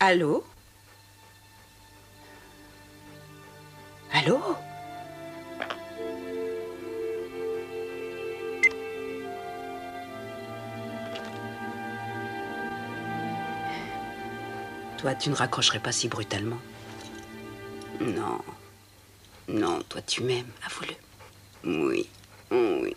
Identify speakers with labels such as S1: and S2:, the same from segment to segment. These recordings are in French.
S1: Allô? Allô? Toi, tu ne raccrocherais pas si brutalement. Non. Non, toi, tu m'aimes, avoue-le. Oui. Oui.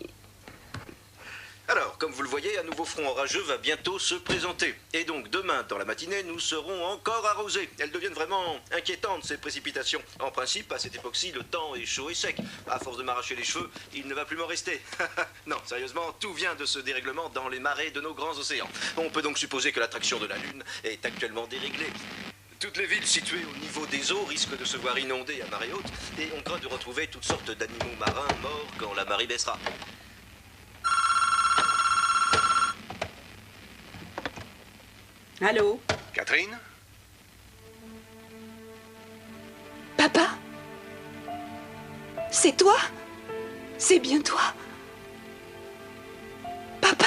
S2: Alors, comme vous le voyez, un nouveau front orageux va bientôt se présenter. Et donc, demain, dans la matinée, nous serons encore arrosés. Elles deviennent vraiment inquiétantes, ces précipitations. En principe, à cette époque-ci, le temps est chaud et sec. À force de m'arracher les cheveux, il ne va plus m'en rester. Non, sérieusement, tout vient de ce dérèglement dans les marées de nos grands océans. On peut donc supposer que l'attraction de la Lune est actuellement déréglée. Toutes les villes situées au niveau des eaux risquent de se voir inondées à marée haute, et on craint de retrouver toutes sortes d'animaux marins morts quand la marée baissera.
S1: Allô?
S3: Catherine?
S1: Papa? C'est toi? C'est bien toi? Papa?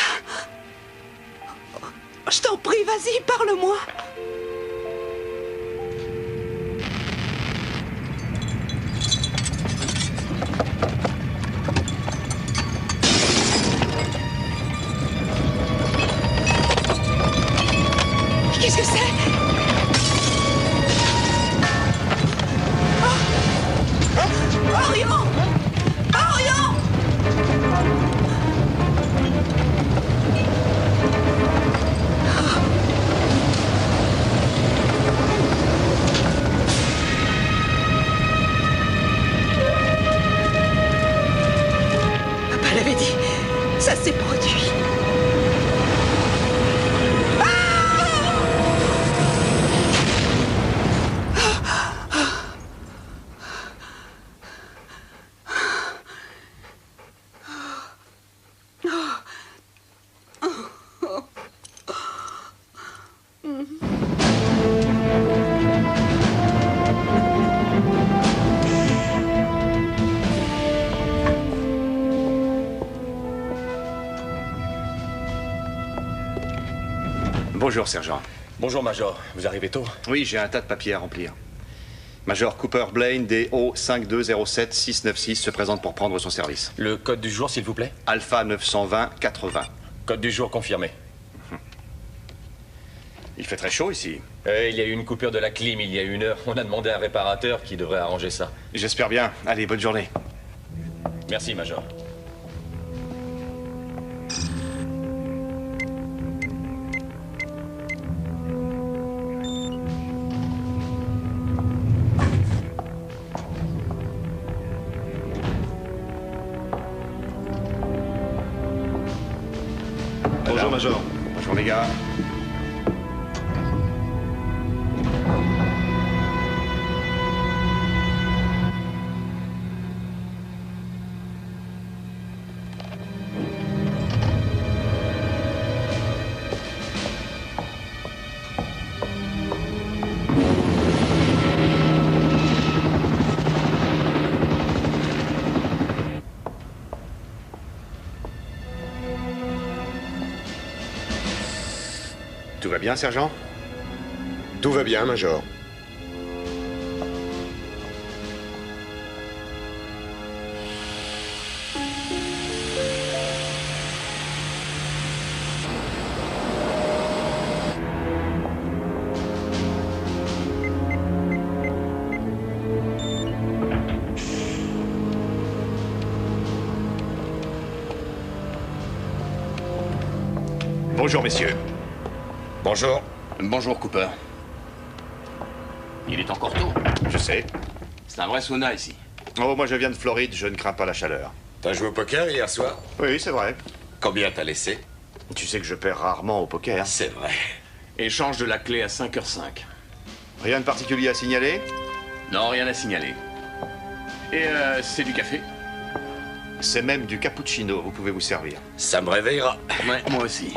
S1: Je t'en prie, vas-y, parle-moi. Qu'est-ce que c'est? Orion! Orion! Papa l'avait dit, ça s'est produit.
S4: Bonjour, sergent.
S3: Bonjour, Major. Vous arrivez tôt?
S4: Oui, j'ai un tas de papiers à remplir. Major Cooper Blaine, DO 5207-696, se présente pour prendre son service.
S3: Le code du jour, s'il vous plaît?
S4: Alpha 920-80.
S3: Code du jour confirmé.
S4: Il fait très chaud ici.
S3: Il y a eu une coupure de la clim il y a 1 heure. On a demandé à un réparateur qui devrait arranger ça.
S4: J'espère bien. Allez, bonne journée.
S3: Merci, Major.
S4: Bonjour, Major. Bonjour, les gars. Tout va bien, sergent?
S5: Tout va bien, Major.
S4: Bonjour, messieurs.
S5: Bonjour.
S6: Bonjour, Cooper. Il est encore tôt.
S4: Je sais.
S6: C'est un vrai sauna ici.
S4: Oh, moi, je viens de Floride, je ne crains pas la chaleur.
S5: T'as joué au poker hier soir?
S4: Oui, c'est vrai.
S5: Combien t'as laissé?
S4: Tu sais que je perds rarement au poker.
S5: C'est vrai.
S6: Échange de la clé à 5h05.
S4: Rien de particulier à signaler?
S6: Non, rien à signaler. Et c'est du café?
S4: C'est même du cappuccino, vous pouvez vous servir.
S5: Ça me réveillera.
S6: Ouais, moi aussi.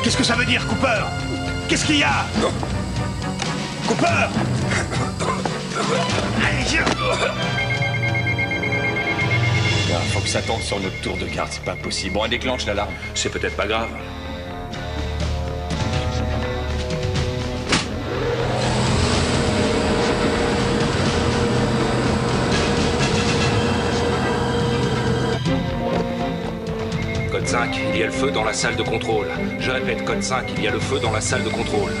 S4: Qu'est-ce que ça veut dire, Cooper? Qu'est-ce qu'il y a? Cooper! Allez, viens!
S3: s'attendre sur notre tour de garde, c'est pas possible. Bon, on déclenche l'alarme.
S6: C'est peut-être pas grave. Code 5, il y a le feu dans la salle de contrôle. Je répète, code 5, il y a le feu dans la salle de contrôle.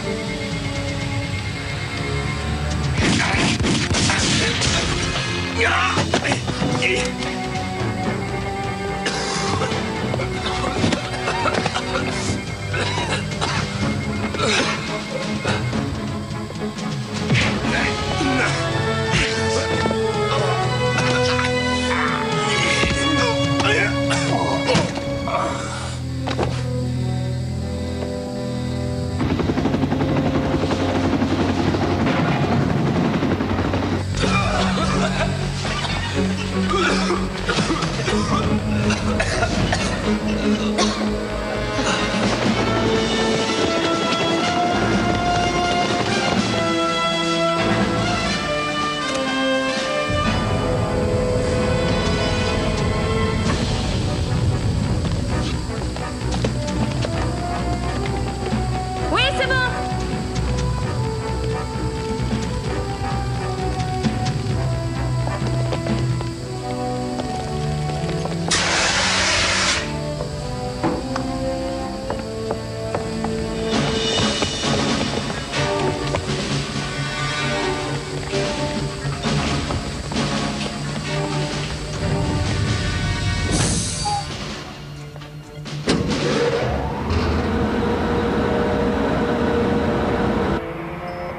S7: Oui, c'est bon.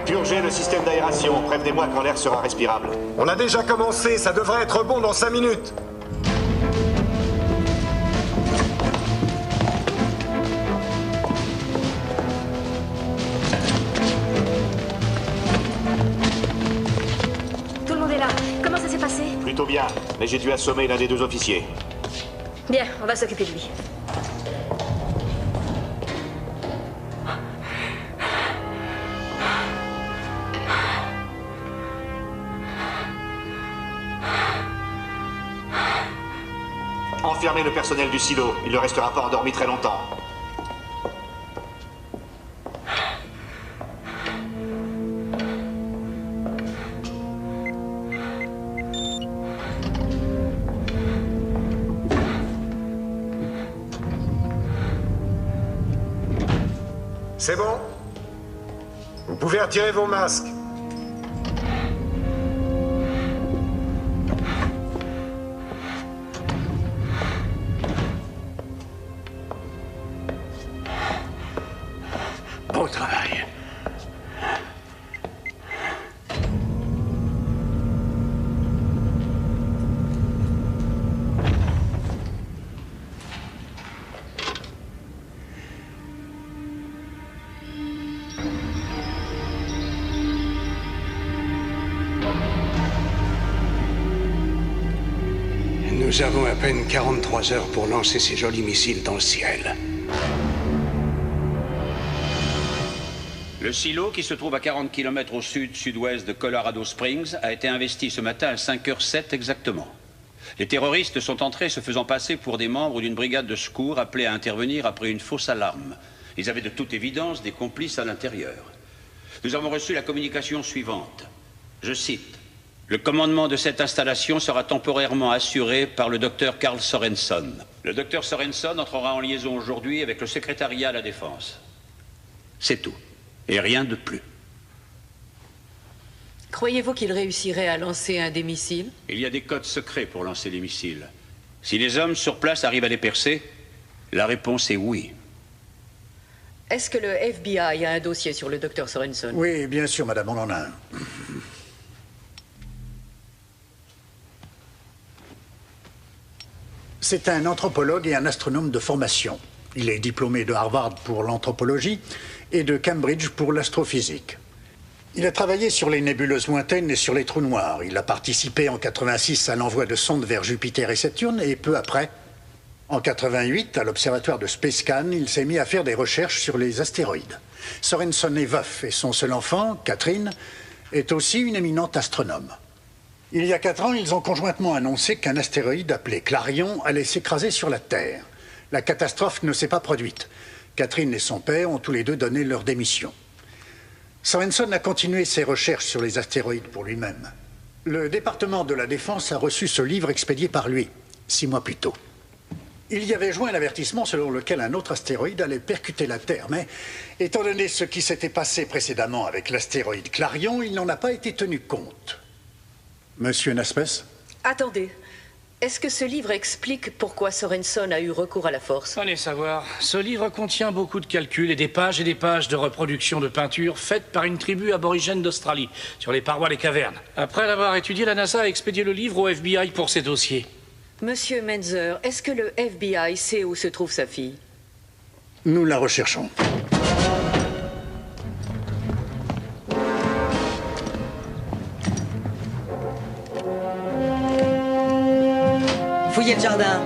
S8: Purgez le système d'aération. Prévenez-moi quand l'air sera respirable.
S9: On a déjà commencé, ça devrait être bon dans 5 minutes.
S7: Tout le monde est là. Comment ça s'est passé?
S8: Plutôt bien, mais j'ai dû assommer l'un des deux officiers.
S7: Bien, on va s'occuper de lui.
S8: Enfermez le personnel du silo. Il ne restera pas endormi très longtemps.
S9: C'est bon? Vous pouvez retirer vos masques.
S6: Bon travail.
S10: Nous avons à peine 43 heures pour lancer ces jolis missiles dans le ciel.
S11: Le silo, qui se trouve à 40 km au sud-sud-ouest de Colorado Springs, a été investi ce matin à 5h07 exactement. Les terroristes sont entrés se faisant passer pour des membres d'une brigade de secours appelés à intervenir après une fausse alarme. Ils avaient de toute évidence des complices à l'intérieur. Nous avons reçu la communication suivante. Je cite. Le commandement de cette installation sera temporairement assuré par le docteur Carl Sorenson. Le docteur Sorenson entrera en liaison aujourd'hui avec le secrétariat à la Défense. C'est tout. Et rien de plus.
S12: Croyez-vous qu'il réussirait à lancer un des missiles?
S11: Il y a des codes secrets pour lancer les missiles. Si les hommes sur place arrivent à les percer, la réponse est oui.
S12: Est-ce que le FBI a un dossier sur le docteur Sorenson?
S13: Oui, bien sûr, madame, on en a un. C'est un anthropologue et un astronome de formation. Il est diplômé de Harvard pour l'anthropologie et de Cambridge pour l'astrophysique. Il a travaillé sur les nébuleuses lointaines et sur les trous noirs. Il a participé en 86 à l'envoi de sondes vers Jupiter et Saturne et peu après, en 88, à l'observatoire de Spacecan, il s'est mis à faire des recherches sur les astéroïdes. Sorenson est veuf et son seul enfant, Catherine, est aussi une éminente astronome. Il y a 4 ans, ils ont conjointement annoncé qu'un astéroïde appelé Clarion allait s'écraser sur la Terre. La catastrophe ne s'est pas produite. Catherine et son père ont tous les deux donné leur démission. Sorensen a continué ses recherches sur les astéroïdes pour lui-même. Le département de la Défense a reçu ce livre expédié par lui, 6 mois plus tôt. Il y avait joint un avertissement selon lequel un autre astéroïde allait percuter la Terre, mais étant donné ce qui s'était passé précédemment avec l'astéroïde Clarion, il n'en a pas été tenu compte. Monsieur Naspers?
S12: Attendez. Est-ce que ce livre explique pourquoi Sorensen a eu recours à la force?
S14: Allez savoir. Ce livre contient beaucoup de calculs et des pages de reproduction de peintures faites par une tribu aborigène d'Australie, sur les parois des cavernes. Après l'avoir étudié, la NASA a expédié le livre au FBI pour ses dossiers.
S12: Monsieur Menzer, est-ce que le FBI sait où se trouve sa fille?
S13: Nous la recherchons.
S15: Fouillez le jardin.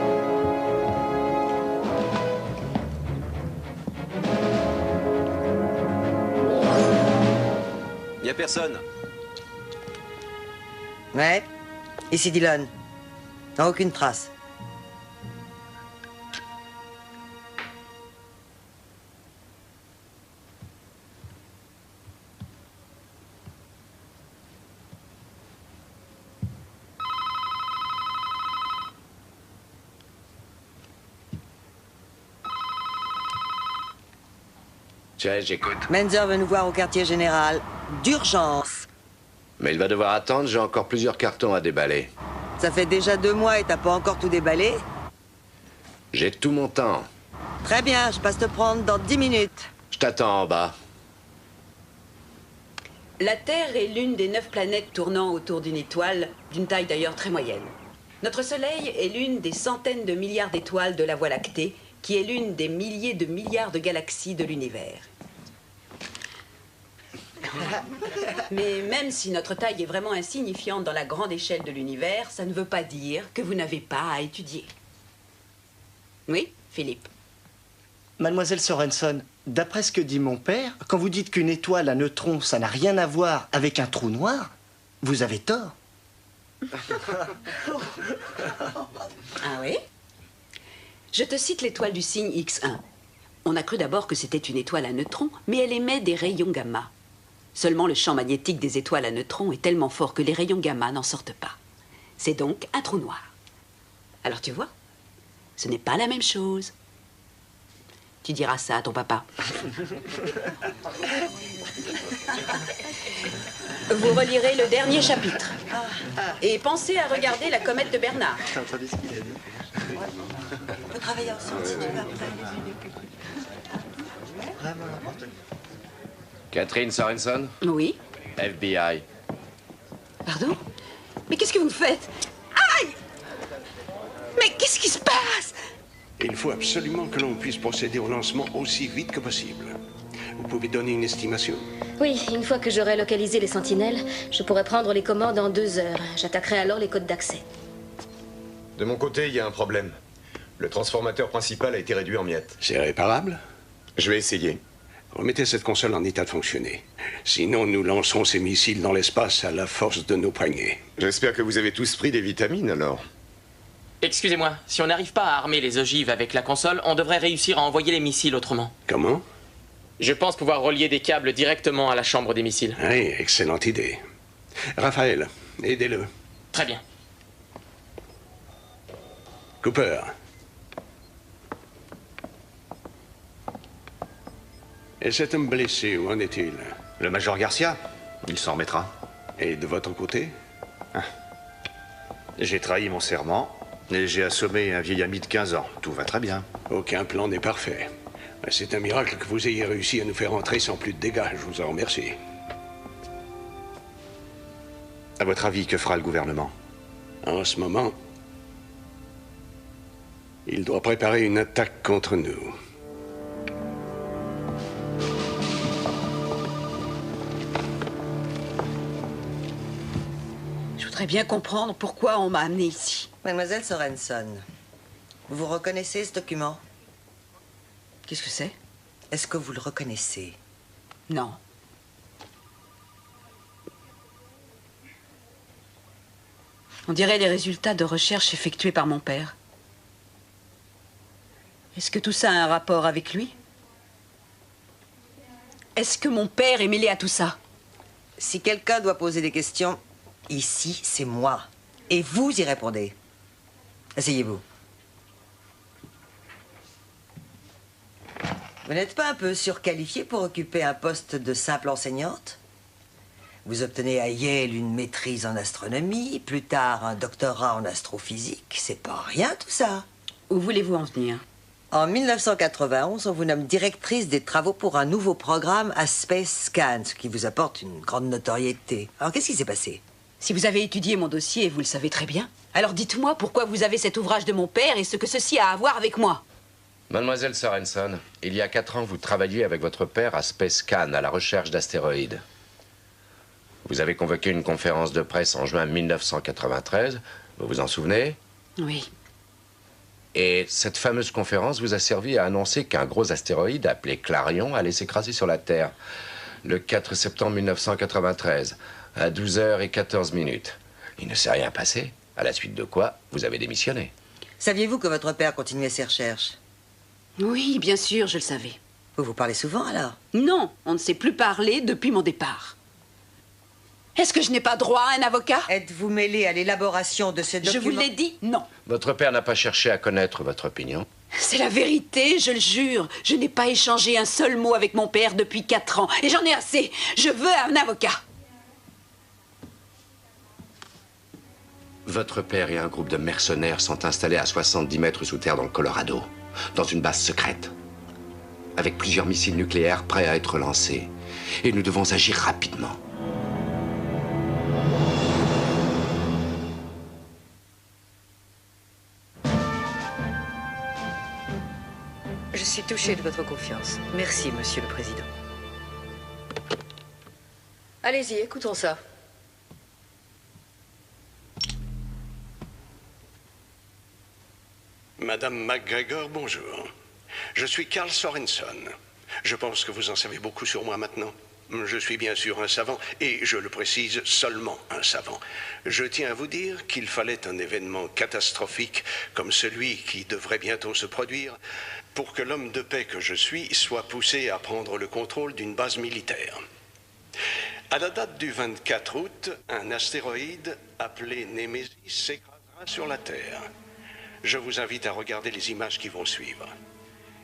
S2: Y a personne.
S15: Ouais. Ici Dillon. Aucune trace.
S5: Tiens, j'écoute.
S15: Menzer veut nous voir au quartier général. D'urgence.
S5: Mais il va devoir attendre, j'ai encore plusieurs cartons à déballer.
S15: Ça fait déjà 2 mois et t'as pas encore tout déballé?
S5: J'ai tout mon temps.
S15: Très bien, je passe te prendre dans 10 minutes.
S5: Je t'attends en bas.
S1: La Terre est l'une des 9 planètes tournant autour d'une étoile, d'une taille d'ailleurs très moyenne. Notre Soleil est l'une des centaines de milliards d'étoiles de la Voie lactée, qui est l'une des milliers de milliards de galaxies de l'univers. Mais même si notre taille est vraiment insignifiante dans la grande échelle de l'univers, ça ne veut pas dire que vous n'avez pas à étudier. Oui, Philippe?
S16: Mademoiselle Sorensen, d'après ce que dit mon père, quand vous dites qu'une étoile à neutrons, ça n'a rien à voir avec un trou noir, vous avez tort.
S1: Ah oui? Je te cite l'étoile du signe X1. On a cru d'abord que c'était une étoile à neutrons, mais elle émet des rayons gamma. Seulement le champ magnétique des étoiles à neutrons est tellement fort que les rayons gamma n'en sortent pas. C'est donc un trou noir. Alors tu vois, ce n'est pas la même chose. Tu diras ça à ton papa. Vous relirez le dernier chapitre. Et pensez à regarder la comète de Bernard.
S15: T'as entendu ce qu'il a dit? On peut travailler ensemble si tu veux après. Vraiment n'importe quoi.
S5: Catherine Sorensen?
S1: Oui.
S5: FBI.
S1: Pardon? Mais qu'est-ce que vous faites? Aïe! Mais qu'est-ce qui se passe?
S10: Il faut absolument que l'on puisse procéder au lancement aussi vite que possible. Vous pouvez donner une estimation?
S7: Oui, une fois que j'aurai localisé les sentinelles, je pourrai prendre les commandes en 2 heures. J'attaquerai alors les codes d'accès.
S3: De mon côté, il y a un problème. Le transformateur principal a été réduit en miettes.
S10: C'est réparable?
S3: Je vais essayer.
S10: Remettez cette console en état de fonctionner. Sinon, nous lancerons ces missiles dans l'espace à la force de nos poignets.
S3: J'espère que vous avez tous pris des vitamines, alors.
S17: Excusez-moi, si on n'arrive pas à armer les ogives avec la console, on devrait réussir à envoyer les missiles autrement.
S10: Comment?
S17: Je pense pouvoir relier des câbles directement à la chambre des missiles.
S10: Oui, excellente idée. Raphaël, aidez-le.
S17: Très bien.
S10: Cooper. Et cet homme blessé, où en est-il?
S4: Le major Garcia. Il s'en remettra.
S10: Et de votre côté?
S4: J'ai trahi mon serment et j'ai assommé un vieil ami de 15 ans. Tout va très bien.
S10: Aucun plan n'est parfait. C'est un miracle que vous ayez réussi à nous faire entrer sans plus de dégâts. Je vous en remercie.
S4: À votre avis, que fera le gouvernement?
S10: En ce moment, il doit préparer une attaque contre nous.
S1: Je voudrais bien comprendre pourquoi on m'a amené ici.
S15: Mademoiselle Sorensen, vous reconnaissez ce document?
S1: Qu'est-ce que c'est?
S15: Est-ce que vous le reconnaissez?
S1: Non. On dirait les résultats de recherches effectuées par mon père. Est-ce que tout ça a un rapport avec lui? Est-ce que mon père est mêlé à tout ça?
S15: Si quelqu'un doit poser des questions, ici, c'est moi. Et vous y répondez. Asseyez-vous. Vous n'êtes pas un peu surqualifiée pour occuper un poste de simple enseignante? Vous obtenez à Yale une maîtrise en astronomie, plus tard un doctorat en astrophysique. C'est pas rien tout ça.
S1: Où voulez-vous en venir?
S15: En 1991, on vous nomme directrice des travaux pour un nouveau programme à Space Scan, ce qui vous apporte une grande notoriété. Alors qu'est-ce qui s'est passé?
S1: Si vous avez étudié mon dossier, vous le savez très bien, alors dites-moi pourquoi vous avez cet ouvrage de mon père et ce que ceci a à voir avec moi.
S5: Mademoiselle Sorensen, il y a 4 ans, vous travailliez avec votre père à Space Scan, à la recherche d'astéroïdes. Vous avez convoqué une conférence de presse en juin 1993, vous vous en souvenez?
S1: Oui.
S5: Et cette fameuse conférence vous a servi à annoncer qu'un gros astéroïde appelé Clarion allait s'écraser sur la Terre le 4 septembre 1993, à 12h14. Il ne s'est rien passé, à la suite de quoi vous avez démissionné.
S15: Saviez-vous que votre père continuait ses recherches?
S1: Oui, bien sûr, je le savais.
S15: Vous vous parlez souvent alors?
S1: Non, on ne s'est plus parlé depuis mon départ. Est-ce que je n'ai pas droit à un avocat?
S15: Êtes-vous mêlé à l'élaboration de ce document?
S1: Je vous l'ai dit, non.
S5: Votre père n'a pas cherché à connaître votre opinion?
S1: C'est la vérité, je le jure. Je n'ai pas échangé un seul mot avec mon père depuis 4 ans. Et j'en ai assez. Je veux un avocat.
S5: Votre père et un groupe de mercenaires sont installés à 70 mètres sous terre dans le Colorado, dans une base secrète, avec plusieurs missiles nucléaires prêts à être lancés. Et nous devons agir rapidement.
S12: Je suis touchée de votre confiance. Merci, Monsieur le Président. Allez-y, écoutons ça.
S10: Madame McGregor, bonjour. Je suis Carl Sorensen. Je pense que vous en savez beaucoup sur moi maintenant. Je suis bien sûr un savant, et je le précise, seulement un savant. Je tiens à vous dire qu'il fallait un événement catastrophique comme celui qui devrait bientôt se produire pour que l'homme de paix que je suis soit poussé à prendre le contrôle d'une base militaire. À la date du 24 août, un astéroïde appelé Némésis s'écrasera sur la Terre. Je vous invite à regarder les images qui vont suivre.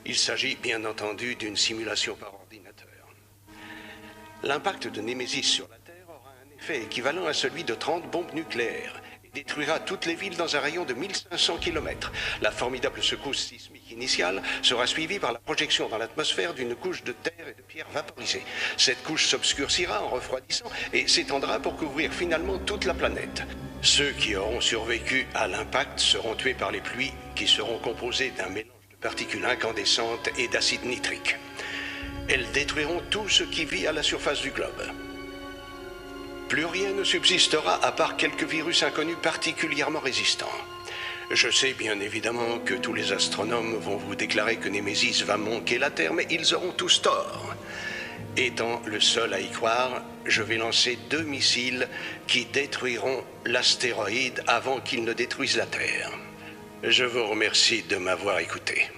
S10: Il s'agit bien entendu d'une simulation par ordinateur. L'impact de Némésis sur la Terre aura un effet équivalent à celui de 30 bombes nucléaires et détruira toutes les villes dans un rayon de 1500 km. La formidable secousse sismique initiale sera suivie par la projection dans l'atmosphère d'une couche de terre et de pierres vaporisées. Cette couche s'obscurcira en refroidissant et s'étendra pour couvrir finalement toute la planète. Ceux qui auront survécu à l'impact seront tués par les pluies qui seront composées d'un mélange de particules incandescentes et d'acide nitrique. Elles détruiront tout ce qui vit à la surface du globe. Plus rien ne subsistera à part quelques virus inconnus particulièrement résistants. Je sais bien évidemment que tous les astronomes vont vous déclarer que Némésis va manquer la Terre, mais ils auront tous tort. Étant le seul à y croire, je vais lancer 2 missiles qui détruiront l'astéroïde avant qu'il ne détruise la Terre. Je vous remercie de m'avoir écouté.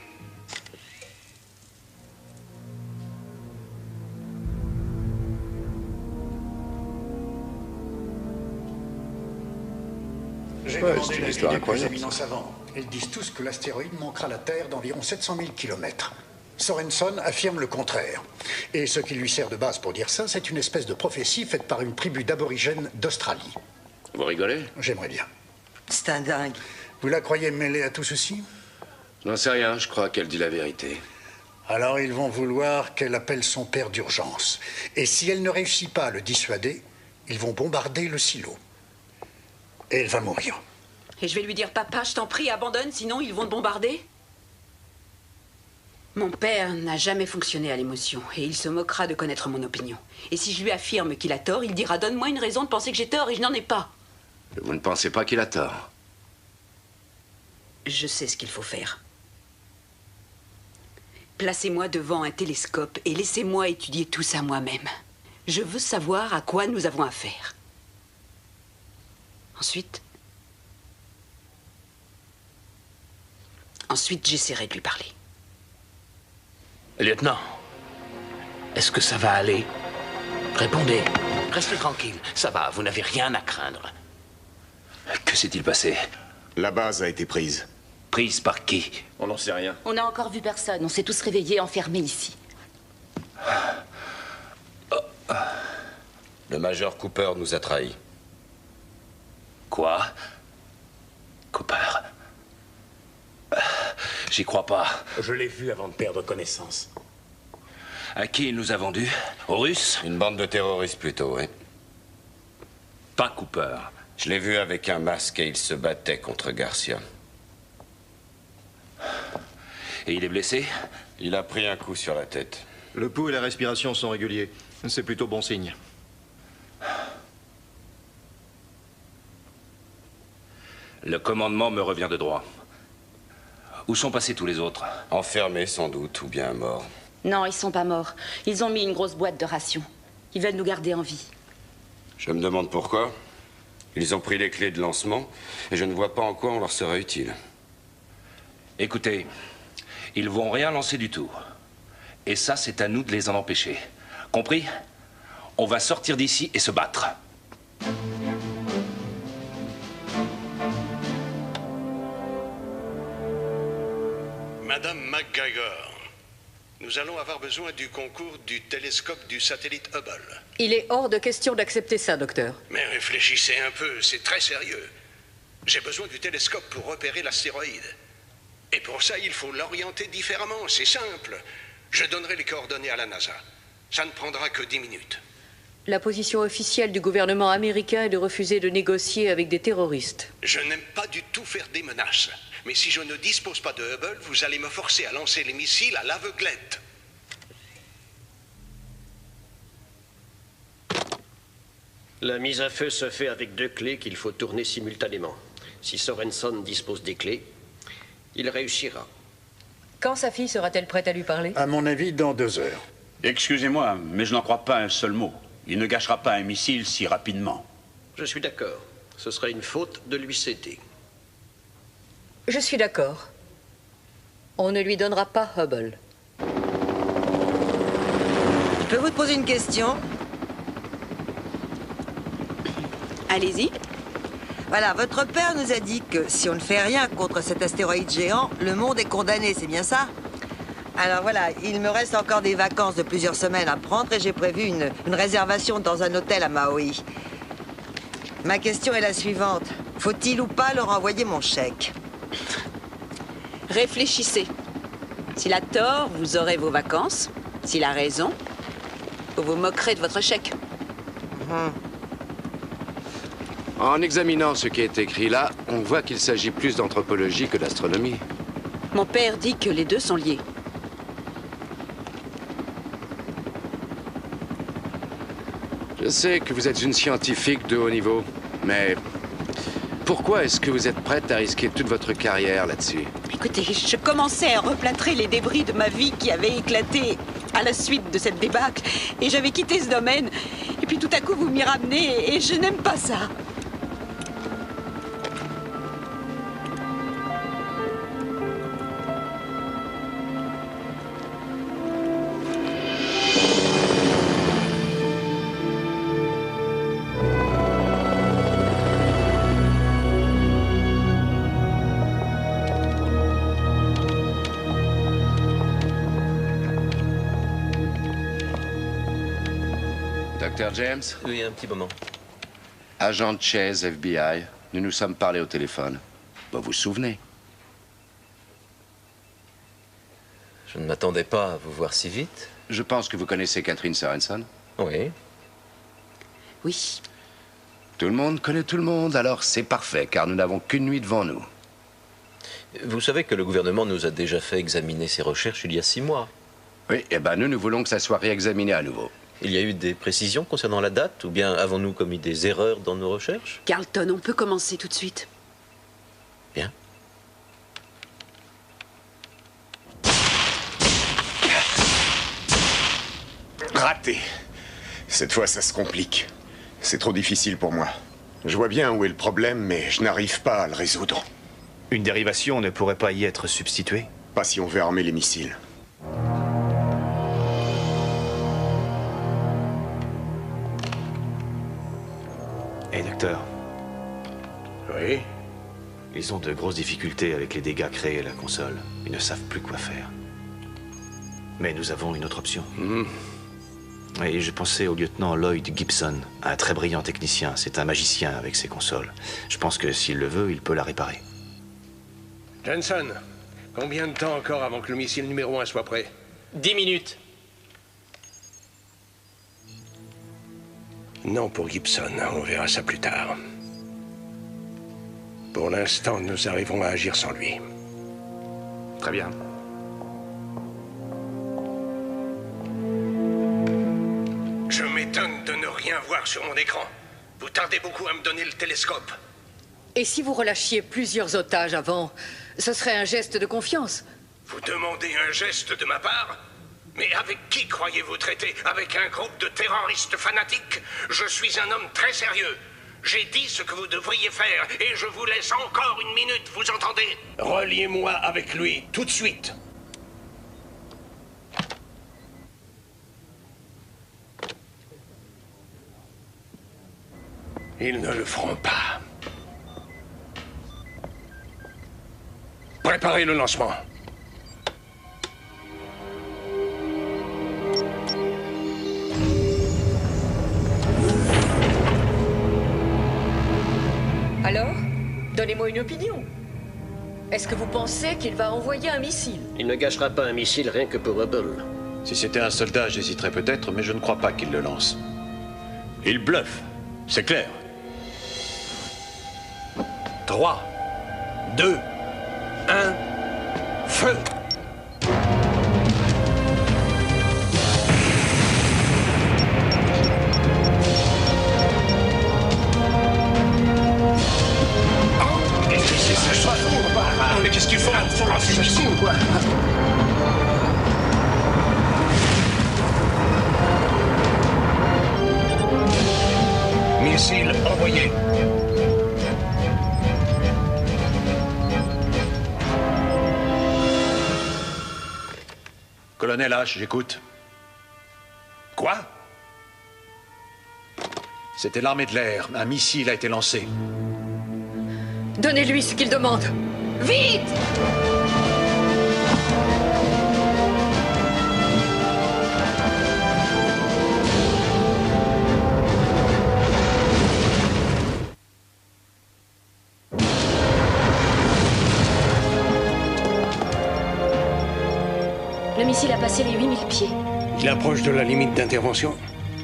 S13: J'ai demandé l'avis des plus éminents savants. Ils disent tous que l'astéroïde manquera la Terre d'environ 700 000 km. Sorensen affirme le contraire. Et ce qui lui sert de base pour dire ça, c'est une espèce de prophétie faite par une tribu d'aborigènes d'Australie.
S5: Vous rigolez?
S13: J'aimerais bien.
S15: C'est un dingue.
S13: Vous la croyez mêlée à tout ceci?
S5: Je n'en sais rien, je crois qu'elle dit la vérité.
S13: Alors ils vont vouloir qu'elle appelle son père d'urgence. Et si elle ne réussit pas à le dissuader, ils vont bombarder le silo. Et elle va mourir.
S1: Et je vais lui dire, papa, je t'en prie, abandonne, sinon ils vont te bombarder. Mon père n'a jamais fonctionné à l'émotion, et il se moquera de connaître mon opinion. Et si je lui affirme qu'il a tort, il dira, donne-moi une raison de penser que j'ai tort, et je n'en ai pas.
S5: Vous ne pensez pas qu'il a tort?
S1: Je sais ce qu'il faut faire. Placez-moi devant un télescope et laissez-moi étudier tout ça moi-même. Je veux savoir à quoi nous avons affaire. Ensuite, Ensuite, j'essaierai de lui parler.
S18: Lieutenant, est-ce que ça va aller? Répondez. Restez tranquille. Ça va, vous n'avez rien à craindre.
S11: Que s'est-il passé?
S9: La base a été prise.
S11: Prise par qui?
S4: On n'en sait rien.
S19: On n'a encore vu personne. On s'est tous réveillés, enfermés ici.
S5: Le major Cooper nous a trahis.
S11: Quoi? Cooper? J'y crois pas.
S18: Je l'ai vu avant de perdre connaissance.
S11: À qui il nous a vendus? Aux Russes?
S5: Une bande de terroristes plutôt, oui.
S11: Pas Cooper.
S5: Je l'ai vu avec un masque et il se battait contre Garcia.
S11: Et il est blessé?
S5: Il a pris un coup sur la tête.
S4: Le pouls et la respiration sont réguliers. C'est plutôt bon signe.
S11: Le commandement me revient de droit. Où sont passés tous les autres?
S5: Enfermés sans doute, ou bien morts.
S19: Non, ils sont pas morts. Ils ont mis une grosse boîte de rations. Ils veulent nous garder en vie.
S5: Je me demande pourquoi. Ils ont pris les clés de lancement et je ne vois pas en quoi on leur serait utile.
S11: Écoutez, ils vont rien lancer du tout. Et ça, c'est à nous de les en empêcher. Compris? On va sortir d'ici et se battre.
S10: Madame McGregor, nous allons avoir besoin du concours du télescope du satellite Hubble.
S12: Il est hors de question d'accepter ça, docteur.
S10: Mais réfléchissez un peu, c'est très sérieux. J'ai besoin du télescope pour repérer l'astéroïde. Et pour ça, il faut l'orienter différemment, c'est simple. Je donnerai les coordonnées à la NASA. Ça ne prendra que 10 minutes.
S12: La position officielle du gouvernement américain est de refuser de négocier avec des terroristes.
S10: Je n'aime pas du tout faire des menaces. Mais si je ne dispose pas de Hubble, vous allez me forcer à lancer les missiles à l'aveuglette.
S20: La mise à feu se fait avec 2 clés qu'il faut tourner simultanément. Si Sorenson dispose des clés, il réussira.
S12: Quand sa fille sera-t-elle prête à lui parler?
S13: À mon avis, dans 2 heures.
S11: Excusez-moi, mais je n'en crois pas un seul mot. Il ne gâchera pas un missile si rapidement.
S20: Je suis d'accord. Ce serait une faute de lui céder.
S12: Je suis d'accord. On ne lui donnera pas Hubble.
S15: Je peux vous poser une question?
S1: Allez-y.
S15: Voilà, votre père nous a dit que si on ne fait rien contre cet astéroïde géant, le monde est condamné, c'est bien ça? Alors voilà, il me reste encore des vacances de plusieurs semaines à prendre et j'ai prévu une réservation dans un hôtel à Maui. Ma question est la suivante. Faut-il ou pas leur envoyer mon chèque?
S1: Réfléchissez. S'il a tort, vous aurez vos vacances. S'il a raison, vous vous moquerez de votre chèque.
S5: En examinant ce qui est écrit là, on voit qu'il s'agit plus d'anthropologie que d'astronomie.
S1: Mon père dit que les deux sont liés.
S5: Je sais que vous êtes une scientifique de haut niveau, mais pourquoi est-ce que vous êtes prête à risquer toute votre carrière là-dessus?
S1: Écoutez, je commençais à replâtrer les débris de ma vie qui avaient éclaté à la suite de cette débâcle. Et j'avais quitté ce domaine. Et puis tout à coup, vous m'y ramenez et je n'aime pas ça.
S5: Dr. James?
S2: Oui, un petit moment.
S5: Agent Chase, FBI. Nous nous sommes parlé au téléphone. Vous vous souvenez?
S2: Je ne m'attendais pas à vous voir si vite.
S5: Je pense que vous connaissez Catherine Sorenson.
S2: Oui.
S1: Oui.
S5: Tout le monde connaît tout le monde, alors c'est parfait, car nous n'avons qu'une nuit devant nous.
S2: Vous savez que le gouvernement nous a déjà fait examiner ses recherches il y a 6 mois.
S5: Oui, eh ben nous voulons que ça soit réexaminé à nouveau.
S2: Il y a eu des précisions concernant la date, ou bien avons-nous commis des erreurs dans nos recherches?
S1: Carlton, on peut commencer tout de suite.
S2: Bien.
S9: Raté. Cette fois, ça se complique. C'est trop difficile pour moi. Je vois bien où est le problème, mais je n'arrive pas à le résoudre.
S4: Une dérivation ne pourrait pas y être substituée?
S9: Pas si on veut armer les missiles.
S4: Hé, docteur.
S8: Oui?
S4: Ils ont de grosses difficultés avec les dégâts créés à la console. Ils ne savent plus quoi faire. Mais nous avons une autre option. Et je pensais au lieutenant Lloyd Gibson, un très brillant technicien. C'est un magicien avec ses consoles. Je pense que s'il le veut, il peut la réparer.
S8: Jensen, combien de temps encore avant que le missile numéro 1 soit prêt?
S17: 10 minutes.
S8: Non pour Gibson, on verra ça plus tard. Pour l'instant, nous arriverons à agir sans lui.
S4: Très bien.
S8: Je m'étonne de ne rien voir sur mon écran. Vous tardez beaucoup à me donner le télescope.
S12: Et si vous relâchiez plusieurs otages avant, ce serait un geste de confiance.
S8: Vous demandez un geste de ma part? Mais avec qui croyez-vous traiter? Avec un groupe de terroristes fanatiques? Je suis un homme très sérieux. J'ai dit ce que vous devriez faire et je vous laisse encore une minute, vous entendez? Reliez-moi avec lui, tout de suite. Ils ne le feront pas. Préparez le lancement.
S12: Alors, donnez-moi une opinion. Est-ce que vous pensez qu'il va envoyer un missile?
S20: Il ne gâchera pas un missile rien que pour Hubble.
S4: Si c'était un soldat, j'hésiterais peut-être, mais je ne crois pas qu'il le lance. Il bluffe, c'est clair.
S8: 3, 2, 1, feu!
S18: Mais qu'est-ce qu'ils font? Faut lancer le missile ou quoi?
S8: Missile envoyé.
S4: Colonel H, j'écoute.
S8: Quoi?
S4: C'était l'armée de l'air. Un missile a été lancé.
S12: Donnez-lui ce qu'il demande. Vite!
S7: Le missile a passé les 8000 pieds.
S8: Il approche de la limite d'intervention?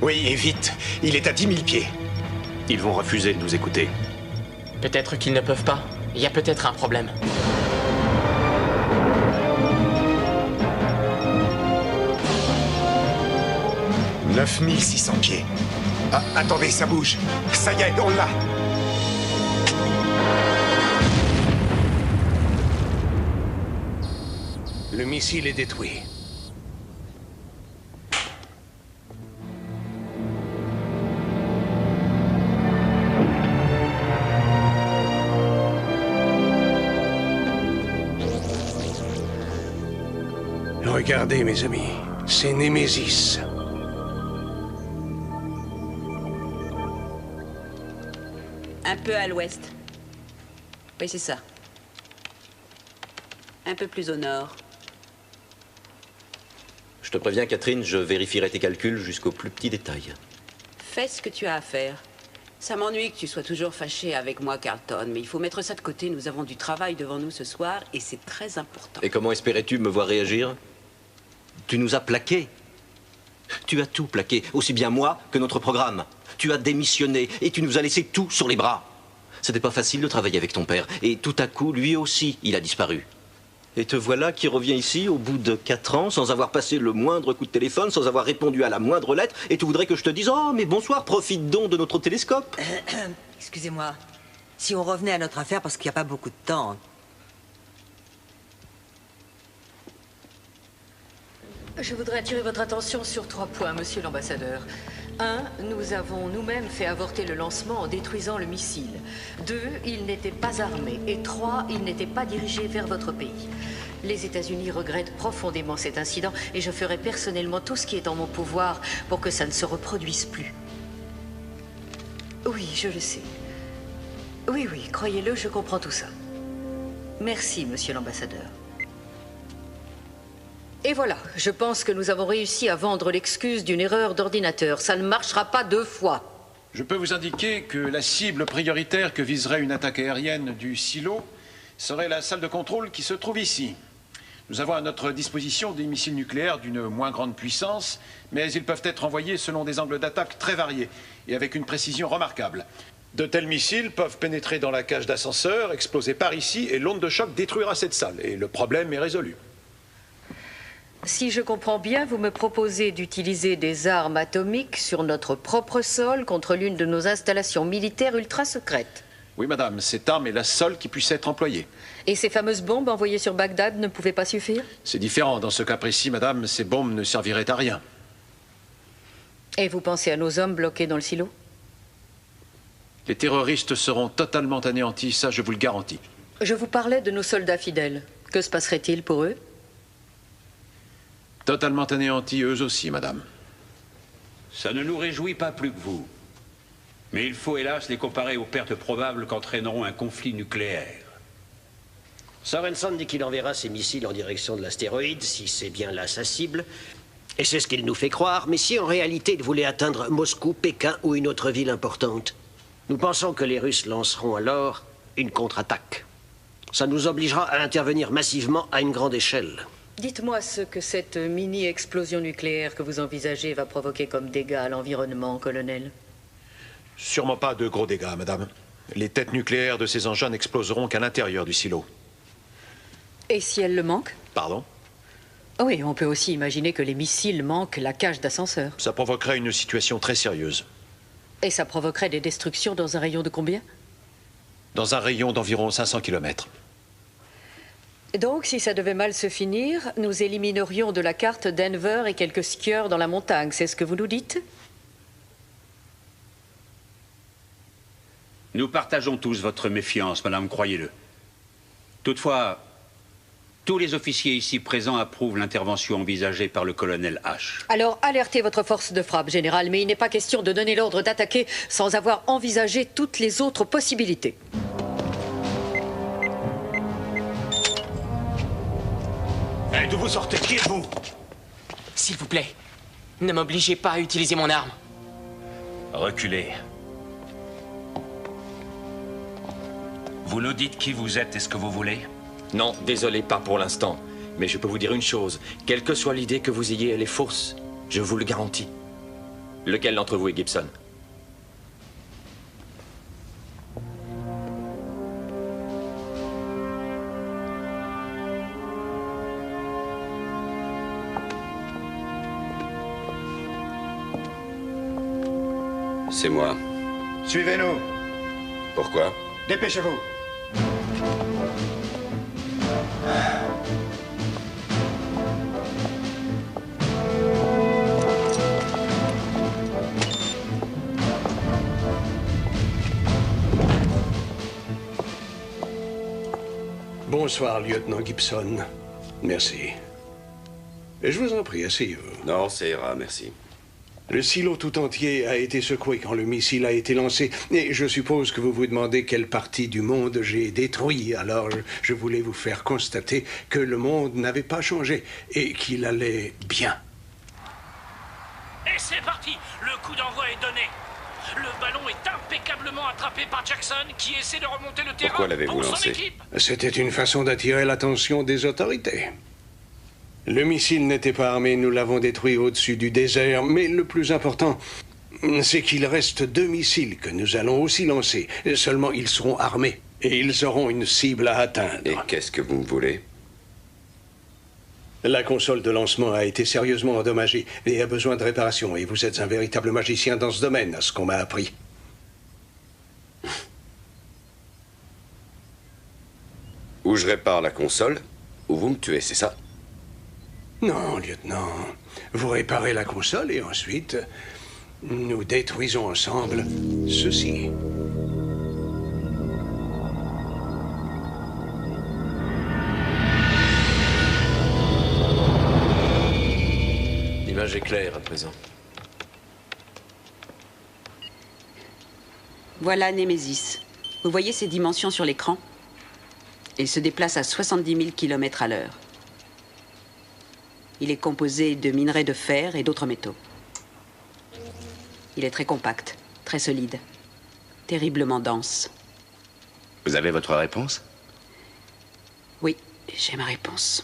S9: Oui, et vite. Il est à 10 000 pieds.
S4: Ils vont refuser de nous écouter.
S17: Peut-être qu'ils ne peuvent pas. Il y a peut-être un problème.
S9: « 9600 pieds. Ah, attendez, ça bouge. Ça y est, on l'a.
S8: Le missile est détruit. Regardez, mes amis, c'est Némésis.
S1: Un peu à l'ouest. Oui, c'est ça. Un peu plus au nord.
S2: Je te préviens, Catherine, je vérifierai tes calculs jusqu'au plus petit détail.
S1: Fais ce que tu as à faire. Ça m'ennuie que tu sois toujours fâché avec moi, Carlton, mais il faut mettre ça de côté. Nous avons du travail devant nous ce soir et c'est très important.
S2: Et comment espérais-tu me voir réagir? Tu nous as plaqués. Tu as tout plaqué, aussi bien moi que notre programme. Tu as démissionné et tu nous as laissé tout sur les bras. C'était pas facile de travailler avec ton père. Et tout à coup, lui aussi, il a disparu. Et te voilà qui revient ici au bout de 4 ans, sans avoir passé le moindre coup de téléphone, sans avoir répondu à la moindre lettre, et tu voudrais que je te dise « Oh, mais bonsoir, profite donc de notre télescope !»
S15: Excusez-moi. Si on revenait à notre affaire, parce qu'il n'y a pas beaucoup de temps.
S12: Je voudrais attirer votre attention sur 3 points, monsieur l'ambassadeur. 1. Nous avons nous-mêmes fait avorter le lancement en détruisant le missile. 2. Il n'était pas armé. Et 3. Il n'était pas dirigé vers votre pays. Les États-Unis regrettent profondément cet incident et je ferai personnellement tout ce qui est en mon pouvoir pour que ça ne se reproduise plus. Oui, je le sais. Oui, croyez-le, je comprends tout ça. Merci, monsieur l'ambassadeur. Et voilà, je pense que nous avons réussi à vendre l'excuse d'une erreur d'ordinateur. Ça ne marchera pas 2 fois.
S21: Je peux vous indiquer que la cible prioritaire que viserait une attaque aérienne du silo serait la salle de contrôle qui se trouve ici. Nous avons à notre disposition des missiles nucléaires d'une moins grande puissance, mais ils peuvent être envoyés selon des angles d'attaque très variés et avec une précision remarquable. De tels missiles peuvent pénétrer dans la cage d'ascenseur, exploser par ici, et l'onde de choc détruira cette salle. Et le problème est résolu.
S12: Si je comprends bien, vous me proposez d'utiliser des armes atomiques sur notre propre sol contre l'une de nos installations militaires ultra secrètes.
S21: Oui, madame, cette arme est la seule qui puisse être employée.
S12: Et ces fameuses bombes envoyées sur Bagdad ne pouvaient pas suffire?
S21: C'est différent. Dans ce cas précis, madame, ces bombes ne serviraient à rien.
S12: Et vous pensez à nos hommes bloqués dans le silo?
S21: Les terroristes seront totalement anéantis, ça je vous le garantis.
S12: Je vous parlais de nos soldats fidèles. Que se passerait-il pour eux?
S21: Totalement anéantis, eux aussi, madame.
S11: Ça ne nous réjouit pas plus que vous. Mais il faut hélas les comparer aux pertes probables qu'entraîneront un conflit nucléaire.
S20: Sorensen dit qu'il enverra ses missiles en direction de l'astéroïde, si c'est bien là sa cible. Et c'est ce qu'il nous fait croire, mais si en réalité il voulait atteindre Moscou, Pékin ou une autre ville importante, nous pensons que les Russes lanceront alors une contre-attaque. Ça nous obligera à intervenir massivement à une grande échelle.
S12: Dites-moi ce que cette mini-explosion nucléaire que vous envisagez va provoquer comme dégâts à l'environnement, colonel.
S21: Sûrement pas de gros dégâts, madame. Les têtes nucléaires de ces engins n'exploseront qu'à l'intérieur du silo.
S12: Et si elles le manquent?
S21: Pardon?
S12: Oui, on peut aussi imaginer que les missiles manquent la cage d'ascenseur.
S21: Ça provoquerait une situation très sérieuse.
S12: Et ça provoquerait des destructions dans un rayon de combien?
S21: Dans un rayon d'environ 500 km.
S12: Donc, si ça devait mal se finir, nous éliminerions de la carte Denver et quelques skieurs dans la montagne, c'est ce que vous nous dites?
S11: Nous partageons tous votre méfiance, madame, croyez-le. Toutefois, tous les officiers ici présents approuvent l'intervention envisagée par le colonel H.
S12: Alors, alertez votre force de frappe, général, mais il n'est pas question de donner l'ordre d'attaquer sans avoir envisagé toutes les autres possibilités.
S18: Hey, d'où vous sortez? Qui êtes-vous?
S17: S'il vous plaît, ne m'obligez pas à utiliser mon arme.
S6: Reculez. Vous nous dites qui vous êtes et ce que vous voulez?
S22: Non, désolé, pas pour l'instant. Mais je peux vous dire une chose. Quelle que soit l'idée que vous ayez, elle est fausse. Je vous le garantis. Lequel d'entre vous est Gibson?
S23: C'est moi.
S9: Suivez-nous.
S23: Pourquoi?
S9: Dépêchez-vous.
S10: Bonsoir, lieutenant Gibson. Merci. Je vous en prie, asseyez-vous.
S23: Non, ça ira, merci.
S10: Le silo tout entier a été secoué quand le missile a été lancé. Et je suppose que vous vous demandez quelle partie du monde j'ai détruit. Alors, je voulais vous faire constater que le monde n'avait pas changé et qu'il allait bien.
S14: Et c'est parti! Le coup d'envoi est donné. Le ballon est impeccablement attrapé par Jackson qui essaie de remonter le terrain.
S23: Pourquoi l'avez-vous
S14: pour son
S23: lancé?
S14: équipe.
S10: C'était une façon d'attirer l'attention des autorités. Le missile n'était pas armé, nous l'avons détruit au-dessus du désert, mais le plus important, c'est qu'il reste 2 missiles que nous allons aussi lancer. Seulement, ils seront armés et ils auront une cible à atteindre.
S23: Et qu'est-ce que vous me voulez?
S10: La console de lancement a été sérieusement endommagée et a besoin de réparation, et vous êtes un véritable magicien dans ce domaine, à ce qu'on m'a appris.
S23: Ou je répare la console, ou vous me tuez, c'est ça?
S10: Non, lieutenant. Vous réparez la console et ensuite, Nous détruisons ensemble ceci.
S23: L'image est claire à présent.
S1: Voilà Némésis. Vous voyez ses dimensions sur l'écran? Il se déplace à 70 000 km à l'heure. Il est composé de minerais de fer et d'autres métaux. Il est très compact, très solide, terriblement dense.
S23: Vous avez votre réponse?
S1: Oui, j'ai ma réponse.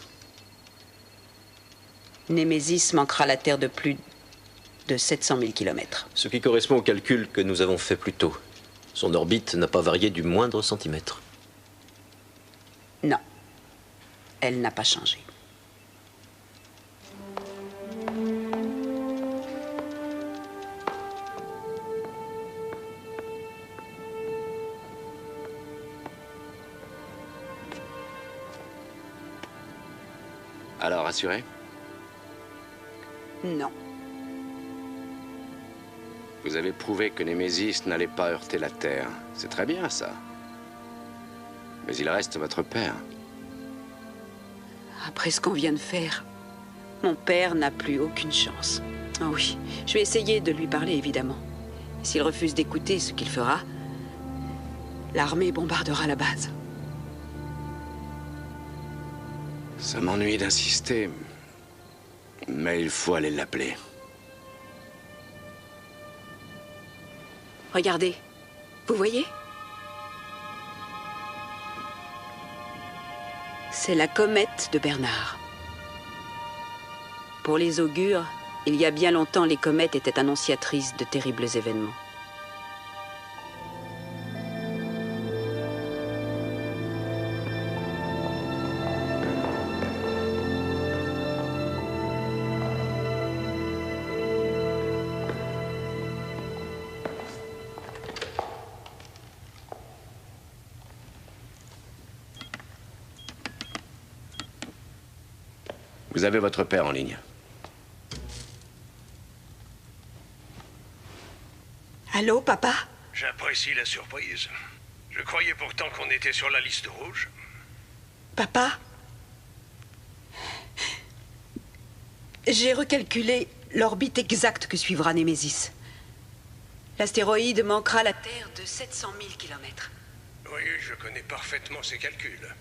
S1: Némésis manquera la Terre de plus de 700 000 km.
S2: Ce qui correspond au calcul que nous avons fait plus tôt. Son orbite n'a pas varié du moindre centimètre.
S1: Non, elle n'a pas changé.
S23: Alors, assuré?
S1: Non.
S23: Vous avez prouvé que Némésis n'allait pas heurter la Terre. C'est très bien, ça. Mais il reste votre père.
S1: Après ce qu'on vient de faire, mon père n'a plus aucune chance. Ah oui, je vais essayer de lui parler, évidemment. S'il refuse d'écouter ce qu'il fera, l'armée bombardera la base.
S23: Ça m'ennuie d'insister, mais il faut aller l'appeler.
S1: Regardez, vous voyez? C'est la comète de Bernard. Pour les augures, il y a bien longtemps, les comètes étaient annonciatrices de terribles événements.
S23: Vous avez votre père en ligne.
S1: Allô, papa?
S8: J'apprécie la surprise. Je croyais pourtant qu'on était sur la liste rouge.
S1: Papa? J'ai recalculé l'orbite exacte que suivra Némésis. L'astéroïde manquera la Terre de 700 000 km.
S8: Oui, je connais parfaitement ces calculs.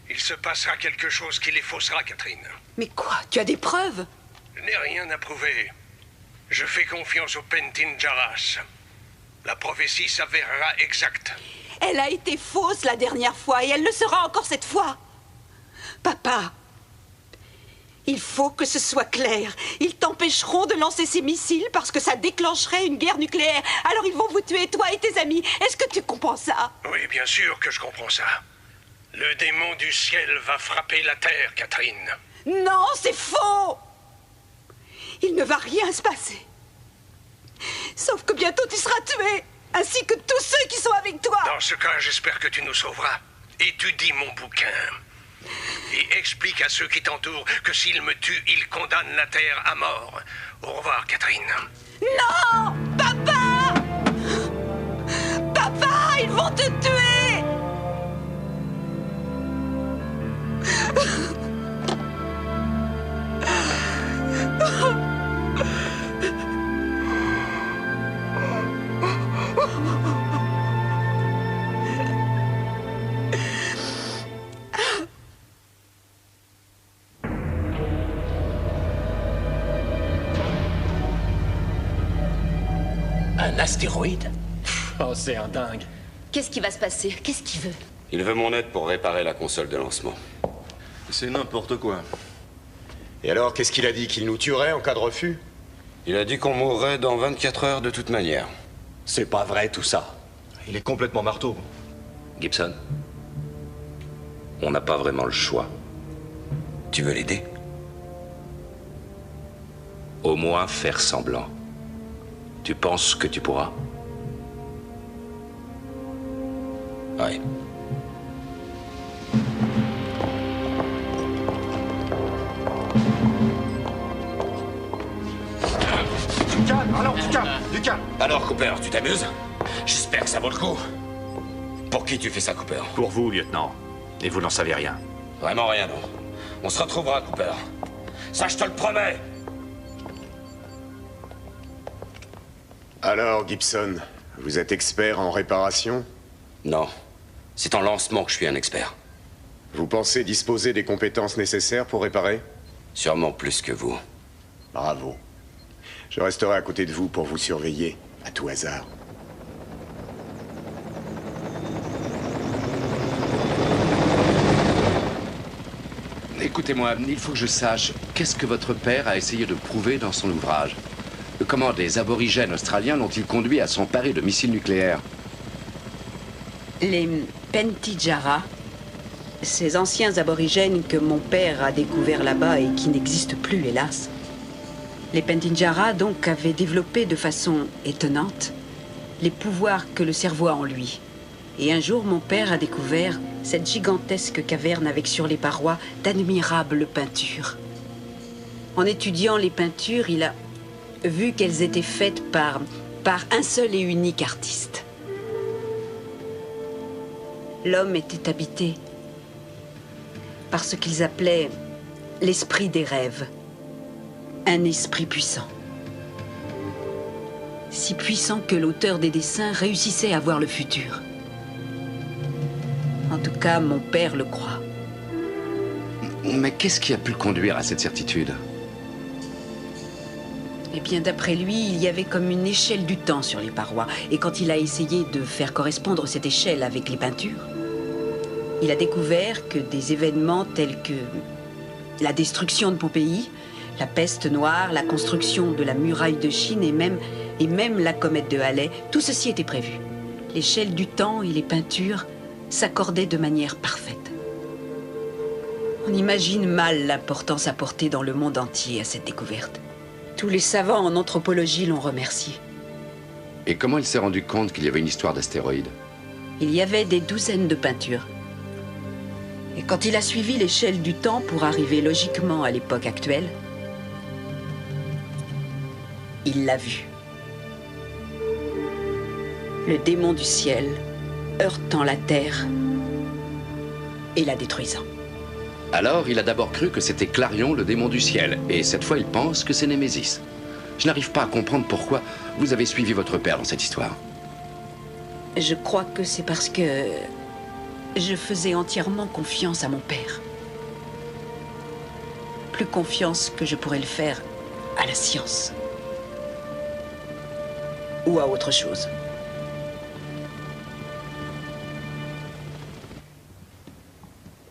S8: Il se passera quelque chose qui les faussera, Catherine.
S1: Mais quoi? Tu as des preuves?
S8: Je n'ai rien à prouver. Je fais confiance au Pentin Jarras. La prophétie s'avérera exacte.
S1: Elle a été fausse la dernière fois et elle le sera encore cette fois. Papa, il faut que ce soit clair. Ils t'empêcheront de lancer ces missiles parce que ça déclencherait une guerre nucléaire. Alors ils vont vous tuer, toi et tes amis. Est-ce que tu comprends ça?
S8: Oui, bien sûr que je comprends ça. Le démon du ciel va frapper la terre, Catherine.
S1: Non, c'est faux! Il ne va rien se passer. Sauf que bientôt tu seras tué, ainsi que tous ceux qui sont avec toi.
S8: Dans ce cas, j'espère que tu nous sauveras. Étudie mon bouquin. Et explique à ceux qui t'entourent que s'ils me tuent, ils condamnent la terre à mort. Au revoir, Catherine.
S1: Non! Papa! Papa, ils vont te tuer!
S18: Un astéroïde?
S22: Oh, c'est un dingue.
S7: Qu'est-ce qui va se passer? Qu'est-ce qu'il veut?
S23: Il veut mon aide pour réparer la console de lancement.
S4: C'est n'importe quoi.
S9: Et alors, qu'est-ce qu'il a dit? Qu'il nous tuerait en cas de refus?
S23: Il a dit qu'on mourrait dans 24 heures de toute manière.
S21: C'est pas vrai tout ça.
S4: Il est complètement marteau.
S6: Gibson, on n'a pas vraiment le choix.
S23: Tu veux l'aider?
S6: Au moins faire semblant. Tu penses que tu pourras?
S23: Ouais.
S9: Tu calmes, alors tu calmes.
S21: Aucun.
S22: Alors, Cooper, tu t'amuses? J'espère que ça vaut le coup. Pour qui tu fais ça, Cooper?
S4: Pour vous, lieutenant. Et vous n'en savez rien.
S22: Vraiment rien, non. On se retrouvera, Cooper. Ça, je te le promets.
S9: Alors, Gibson, vous êtes expert en réparation?
S22: Non. C'est en lancement que je suis un expert.
S9: Vous pensez disposer des compétences nécessaires pour réparer?
S22: Sûrement plus que vous.
S9: Bravo. Je resterai à côté de vous pour vous surveiller, à tout hasard.
S5: Écoutez-moi, il faut que je sache, qu'est-ce que votre père a essayé de prouver dans son ouvrage? Comment des aborigènes australiens l'ont-ils conduit à s'emparer de missiles nucléaires?
S1: Les Pentijara, ces anciens aborigènes que mon père a découverts là-bas et qui n'existent plus, hélas. Les Pentijara, donc, avaient développé de façon étonnante les pouvoirs que le cerveau a en lui. Et un jour, mon père a découvert cette gigantesque caverne avec sur les parois d'admirables peintures. En étudiant les peintures, il a vu qu'elles étaient faites par un seul et unique artiste. L'homme était habité par ce qu'ils appelaient l'esprit des rêves, un esprit puissant. Si puissant que l'auteur des dessins réussissait à voir le futur. En tout cas, mon père le croit.
S5: Mais qu'est-ce qui a pu le conduire à cette certitude?
S1: Eh bien, d'après lui, il y avait comme une échelle du temps sur les parois. Et quand il a essayé de faire correspondre cette échelle avec les peintures, il a découvert que des événements tels que la destruction de Pompéi, la peste noire, la construction de la muraille de Chine et même la comète de Halley, tout ceci était prévu. L'échelle du temps et les peintures s'accordaient de manière parfaite. On imagine mal l'importance apportée dans le monde entier à cette découverte. Tous les savants en anthropologie l'ont remercié.
S5: Et comment il s'est rendu compte qu'il y avait une histoire d'astéroïdes?
S1: Il y avait des douzaines de peintures. Et quand il a suivi l'échelle du temps pour arriver logiquement à l'époque actuelle, il l'a vu. Le démon du ciel heurtant la terre et la détruisant.
S5: Alors, il a d'abord cru que c'était Clarion, le démon du ciel. Et cette fois, il pense que c'est Némésis. Je n'arrive pas à comprendre pourquoi vous avez suivi votre père dans cette histoire.
S1: Je crois que c'est parce que je faisais entièrement confiance à mon père. Plus confiance que je pourrais le faire à la science. Ou à autre chose.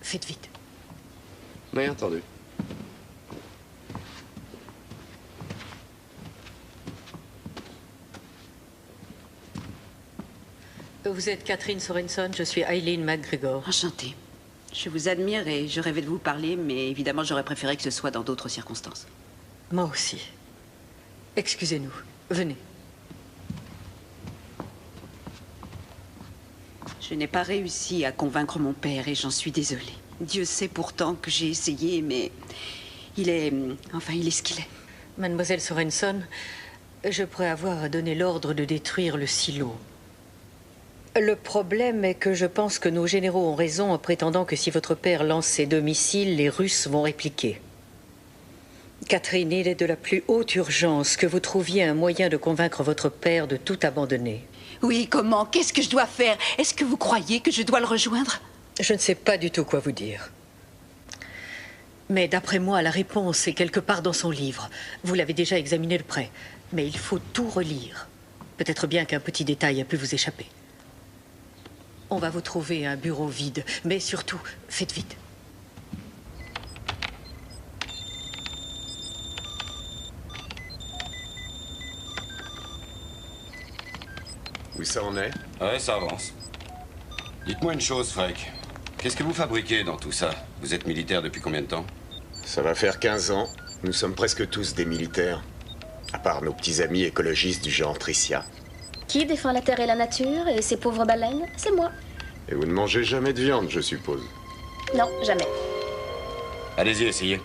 S1: Faites vite.
S5: Oui, entendu.
S12: Vous êtes Catherine Sorenson, je suis Eileen McGregor.
S1: Enchantée. Je vous admire et je rêvais de vous parler, mais évidemment j'aurais préféré que ce soit dans d'autres circonstances.
S12: Moi aussi. Excusez-nous. Venez.
S1: Je n'ai pas réussi à convaincre mon père et j'en suis désolée. Dieu sait pourtant que j'ai essayé, mais il est ce qu'il est.
S12: Mademoiselle Sorenson, je pourrais avoir donné l'ordre de détruire le silo. Le problème est que je pense que nos généraux ont raison en prétendant que si votre père lance ses 2 missiles, les Russes vont répliquer. Catherine, il est de la plus haute urgence que vous trouviez un moyen de convaincre votre père de tout abandonner.
S1: Oui, comment? Qu'est-ce que je dois faire? Est-ce que vous croyez que je dois le rejoindre?
S12: Je ne sais pas du tout quoi vous dire. Mais d'après moi, la réponse est quelque part dans son livre. Vous l'avez déjà examiné de près. Mais il faut tout relire. Peut-être bien qu'un petit détail a pu vous échapper. On va vous trouver un bureau vide. Mais surtout, faites vite.
S9: Où ça en est?
S22: Ouais, ça avance. Dites-moi une chose, Freck. Qu'est-ce que vous fabriquez dans tout ça? Vous êtes militaire depuis combien de temps?
S9: Ça va faire 15 ans. Nous sommes presque tous des militaires. À part nos petits amis écologistes du genre Tricia.
S7: Qui défend la terre et la nature et ces pauvres baleines? C'est moi.
S9: Et vous ne mangez jamais de viande, je suppose?
S7: Non, jamais.
S22: Allez-y, essayez.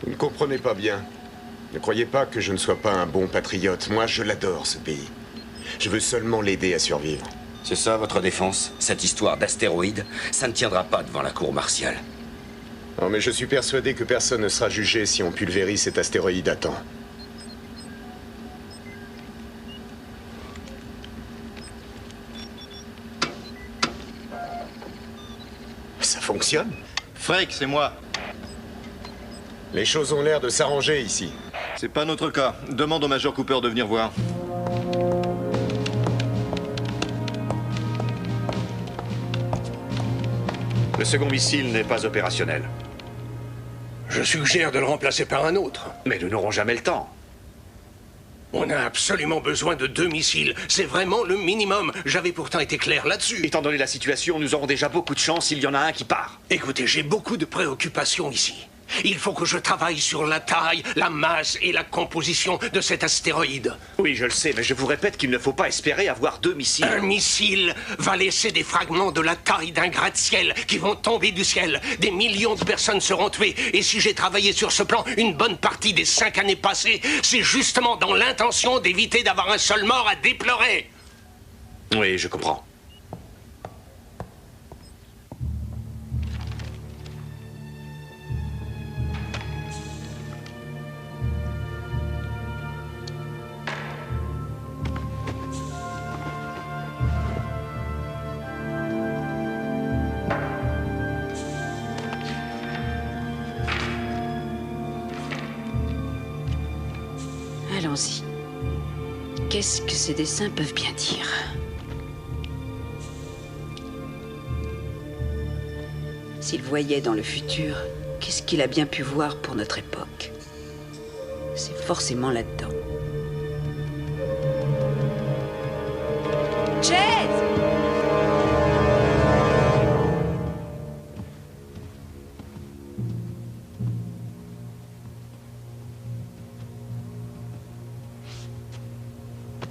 S9: Vous ne comprenez pas bien. Ne croyez pas que je ne sois pas un bon patriote. Moi, je l'adore, ce pays. Je veux seulement l'aider à survivre.
S3: C'est ça votre défense? Cette histoire d'astéroïde, ça ne tiendra pas devant la cour martiale.
S9: Non, mais je suis persuadé que personne ne sera jugé si on pulvérise cet astéroïde à temps. Ça fonctionne?
S2: Freak, c'est moi.
S9: Les choses ont l'air de s'arranger ici.
S2: C'est pas notre cas. Demande au Major Cooper de venir voir.
S4: Le second missile n'est pas opérationnel.
S8: Je suggère de le remplacer par un autre.
S4: Mais nous n'aurons jamais le temps.
S8: On a absolument besoin de 2 missiles. C'est vraiment le minimum. J'avais pourtant été clair là-dessus.
S4: Étant donné la situation, nous aurons déjà beaucoup de chance s'il y en a un qui part.
S8: Écoutez, j'ai beaucoup de préoccupations ici. Il faut que je travaille sur la taille, la masse et la composition de cet astéroïde.
S4: Oui, je le sais, mais je vous répète qu'il ne faut pas espérer avoir 2 missiles.
S8: Un missile va laisser des fragments de la taille d'un gratte-ciel qui vont tomber du ciel. Des millions de personnes seront tuées. Et si j'ai travaillé sur ce plan une bonne partie des 5 années passées, c'est justement dans l'intention d'éviter d'avoir un seul mort à déplorer.
S4: Oui, je comprends.
S1: Allons-y. Qu'est-ce que ces dessins peuvent bien dire? S'il voyait dans le futur, qu'est-ce qu'il a bien pu voir pour notre époque? C'est forcément là-dedans. Jed!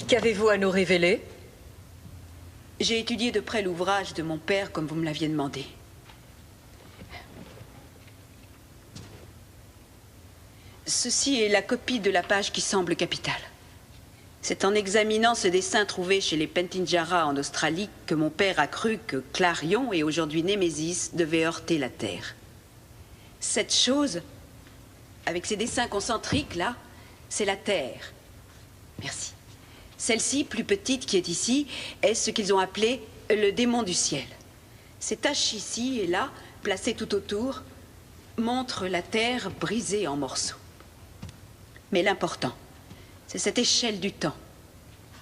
S12: Qu'avez-vous à nous révéler?
S1: J'ai étudié de près l'ouvrage de mon père, comme vous me l'aviez demandé. Ceci est la copie de la page qui semble capitale. C'est en examinant ce dessin trouvé chez les Pentinjara en Australie que mon père a cru que Clarion et aujourd'hui Némésis devaient heurter la Terre. Cette chose, avec ces dessins concentriques là, c'est la Terre. Merci. Celle-ci, plus petite qui est ici, est ce qu'ils ont appelé le démon du ciel. Ces taches ici et là, placées tout autour, montrent la Terre brisée en morceaux. Mais l'important, c'est cette échelle du temps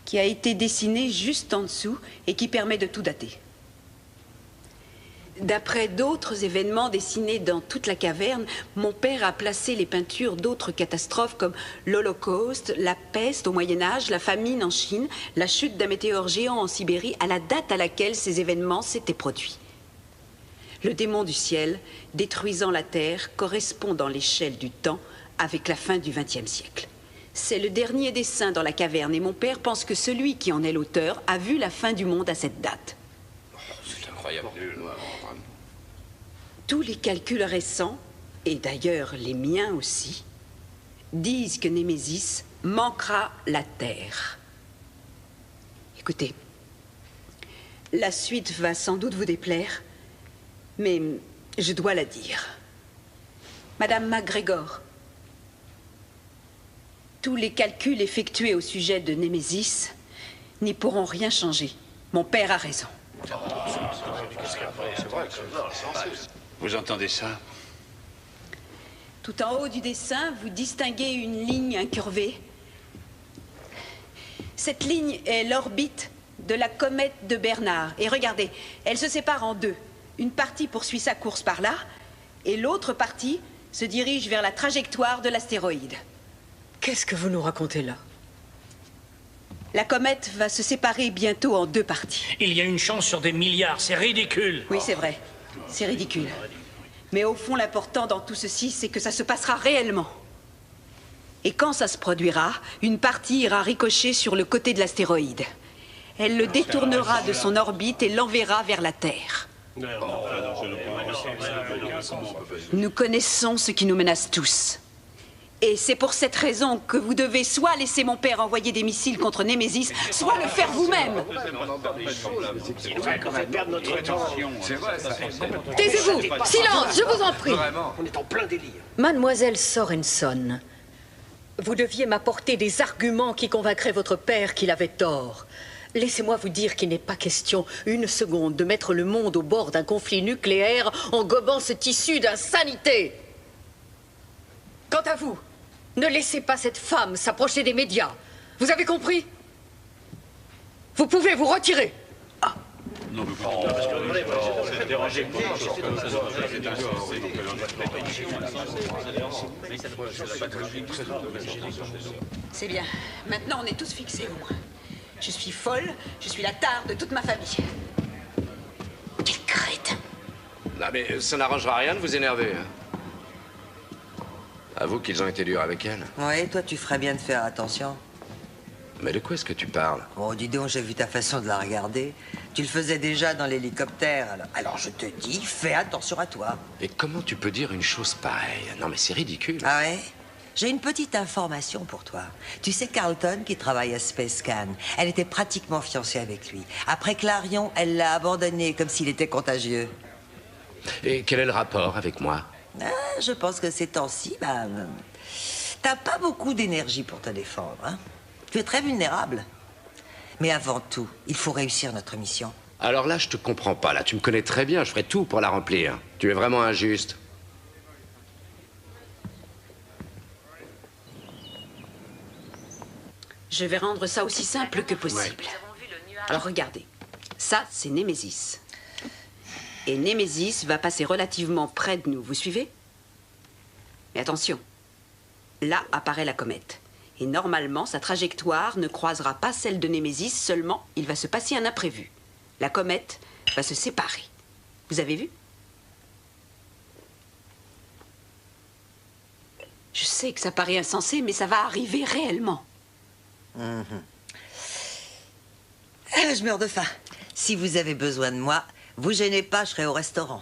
S1: qui a été dessinée juste en dessous et qui permet de tout dater. D'après d'autres événements dessinés dans toute la caverne, mon père a placé les peintures d'autres catastrophes comme l'Holocauste, la peste au Moyen-Âge, la famine en Chine, la chute d'un météore géant en Sibérie, à la date à laquelle ces événements s'étaient produits. Le démon du ciel, détruisant la Terre, correspond dans l'échelle du temps avec la fin du XXe siècle. C'est le dernier dessin dans la caverne et mon père pense que celui qui en est l'auteur a vu la fin du monde à cette date.
S22: C'est incroyable.
S1: Tous les calculs récents, et d'ailleurs les miens aussi, disent que Némésis manquera la Terre. Écoutez, la suite va sans doute vous déplaire, mais je dois la dire. Madame MacGregor, tous les calculs effectués au sujet de Némésis n'y pourront rien changer. Mon père a raison.
S11: Vous entendez ça?
S1: Tout en haut du dessin, vous distinguez une ligne incurvée. Cette ligne est l'orbite de la comète de Bernard. Et regardez, elle se sépare en deux. Une partie poursuit sa course par là, et l'autre partie se dirige vers la trajectoire de l'astéroïde.
S12: Qu'est-ce que vous nous racontez là?
S1: La comète va se séparer bientôt en deux parties.
S14: Il y a une chance sur des milliards, c'est ridicule.
S1: Oui, c'est vrai. C'est ridicule. Mais au fond, l'important dans tout ceci, c'est que ça se passera réellement. Et quand ça se produira, une partie ira ricocher sur le côté de l'astéroïde. Elle le détournera de son orbite et l'enverra vers la Terre. Nous connaissons ce qui nous menace tous. Et c'est pour cette raison que vous devez soit laisser mon père envoyer des missiles contre Némésis, soit le faire vous-même.
S12: Taisez-vous! Silence, je vous en prie!
S20: On est en plein délire.
S12: Mademoiselle Sorenson, vous deviez m'apporter des arguments qui convaincraient votre père qu'il avait tort. Laissez-moi vous dire qu'il n'est pas question une seconde de mettre le monde au bord d'un conflit nucléaire en gobant ce tissu d'insanité. Quant à vous, ne laissez pas cette femme s'approcher des médias. Vous avez compris? Vous pouvez vous retirer.
S1: C'est bien. Maintenant, on est tous fixés au moins. Je suis folle, je suis la tare de toute ma famille. Quel crétin!
S5: Non, mais ça n'arrangera rien de vous énerver. Avoue qu'ils ont été durs avec elle.
S15: Ouais, toi, tu ferais bien de faire attention.
S5: Mais de quoi est-ce que tu parles?
S15: Oh, dis donc, j'ai vu ta façon de la regarder. Tu le faisais déjà dans l'hélicoptère. Alors je te dis, fais attention à toi.
S5: Et comment tu peux dire une chose pareille? Non, mais c'est ridicule.
S15: Ah ouais? J'ai une petite information pour toi. Tu sais Carlton qui travaille à Space Can, elle était pratiquement fiancée avec lui. Après Clarion, elle l'a abandonné comme s'il était contagieux.
S5: Et quel est le rapport avec moi?
S15: Ah, je pense que ces temps-ci, t'as pas beaucoup d'énergie pour te défendre, hein? Tu es très vulnérable. Mais avant tout, il faut réussir notre mission.
S5: Alors là, je te comprends pas. Là, tu me connais très bien. Je ferai tout pour la remplir. Tu es vraiment injuste.
S1: Je vais rendre ça aussi simple que possible. Alors regardez, ça c'est Némésis. Et Némésis va passer relativement près de nous, vous suivez? Mais attention, là apparaît la comète. Et normalement, sa trajectoire ne croisera pas celle de Némésis, seulement il va se passer un imprévu. La comète va se séparer. Vous avez vu? Je sais que ça paraît insensé, mais ça va arriver réellement.
S15: Je meurs de faim. Si vous avez besoin de moi, vous gênez pas, je serai au restaurant.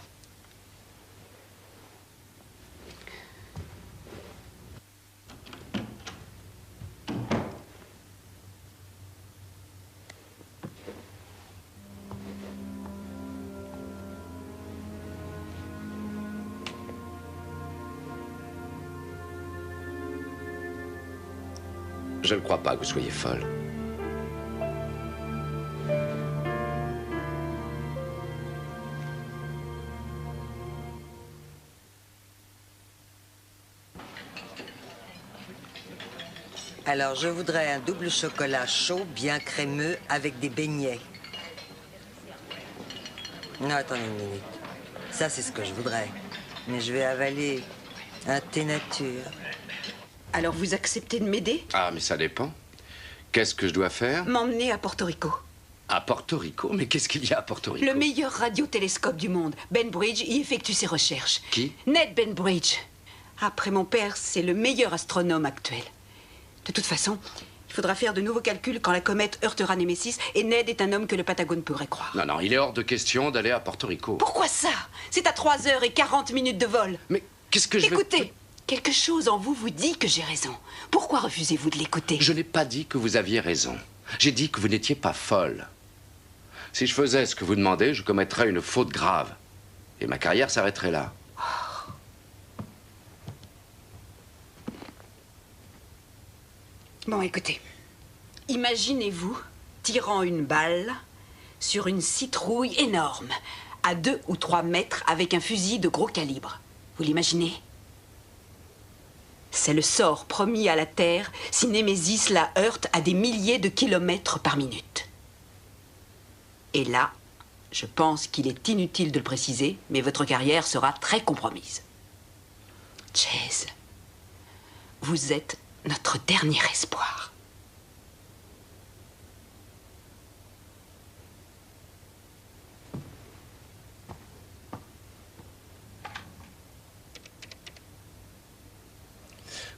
S5: Je ne crois pas que vous soyez folle.
S15: Alors, je voudrais un double chocolat chaud, bien crémeux, avec des beignets. Non, attendez une minute. Ça, c'est ce que je voudrais. Mais je vais avaler un thé nature.
S1: Alors vous acceptez de m'aider?
S5: Ah, mais ça dépend. Qu'est-ce que je dois faire?
S1: M'emmener à Porto Rico.
S5: À Porto Rico? Mais qu'est-ce qu'il y a à Porto Rico?
S1: Le meilleur radiotélescope du monde. Benbridge y effectue ses recherches.
S5: Qui?
S1: Ned Benbridge. Après mon père, c'est le meilleur astronome actuel. De toute façon, il faudra faire de nouveaux calculs quand la comète heurtera Némésis, et Ned est un homme que le Patagone pourrait croire.
S5: Non, non, il est hors de question d'aller à Porto Rico.
S1: Pourquoi ça? C'est à 3h40 de vol.
S5: Mais qu'est-ce que je
S1: Écoutez, quelque chose en vous vous dit que j'ai raison. Pourquoi refusez-vous de l'écouter?
S5: Je n'ai pas dit que vous aviez raison. J'ai dit que vous n'étiez pas folle. Si je faisais ce que vous demandez, je commettrais une faute grave. Et ma carrière s'arrêterait là.
S1: Bon, écoutez. Imaginez-vous tirant une balle sur une citrouille énorme, à 2 ou 3 mètres, avec un fusil de gros calibre. Vous l'imaginez? C'est le sort promis à la Terre si Némésis la heurte à des milliers de kilomètres par minute. Et là, je pense qu'il est inutile de le préciser, mais votre carrière sera très compromise. Chase, vous êtes notre dernier espoir.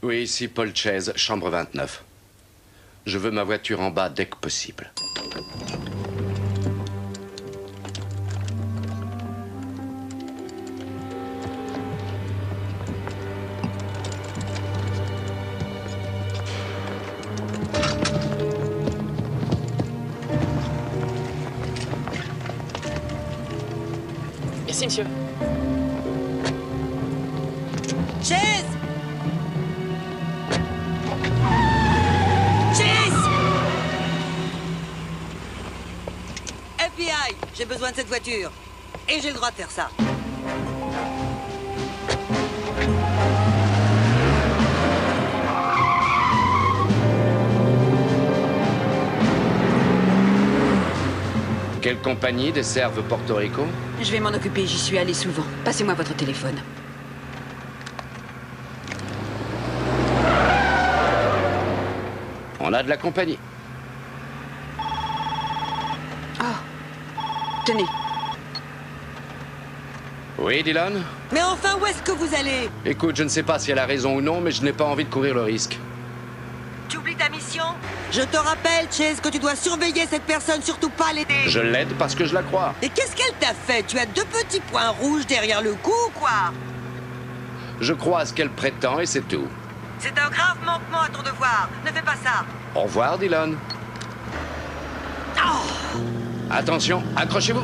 S5: Oui, ici Paul Chase, chambre 29. Je veux ma voiture en bas dès que possible.
S17: Merci, monsieur.
S15: Chase! Chase! FBI, j'ai besoin de cette voiture. Et j'ai le droit de faire ça.
S3: Quelle compagnie desserve Porto Rico?
S1: Je vais m'en occuper, j'y suis allé souvent. Passez-moi votre téléphone.
S3: On a de la compagnie.
S1: Oh. Tenez.
S3: Oui, Dylan?
S15: Mais enfin, où est-ce que vous allez?
S3: Écoute, je ne sais pas si elle a raison ou non, mais je n'ai pas envie de courir le risque.
S15: Tu oublies ta mission? Je te rappelle, Chase, que tu dois surveiller cette personne, surtout pas l'aider.
S3: Je l'aide parce que je la crois.
S15: Et qu'est-ce qu'elle t'a fait? Tu as 2 petits points rouges derrière le cou ou quoi?
S3: Je crois à ce qu'elle prétend et c'est tout.
S15: C'est un grave manquement à ton devoir. Ne fais pas ça.
S3: Au revoir, Dylan.
S15: Oh!
S3: Attention, accrochez-vous.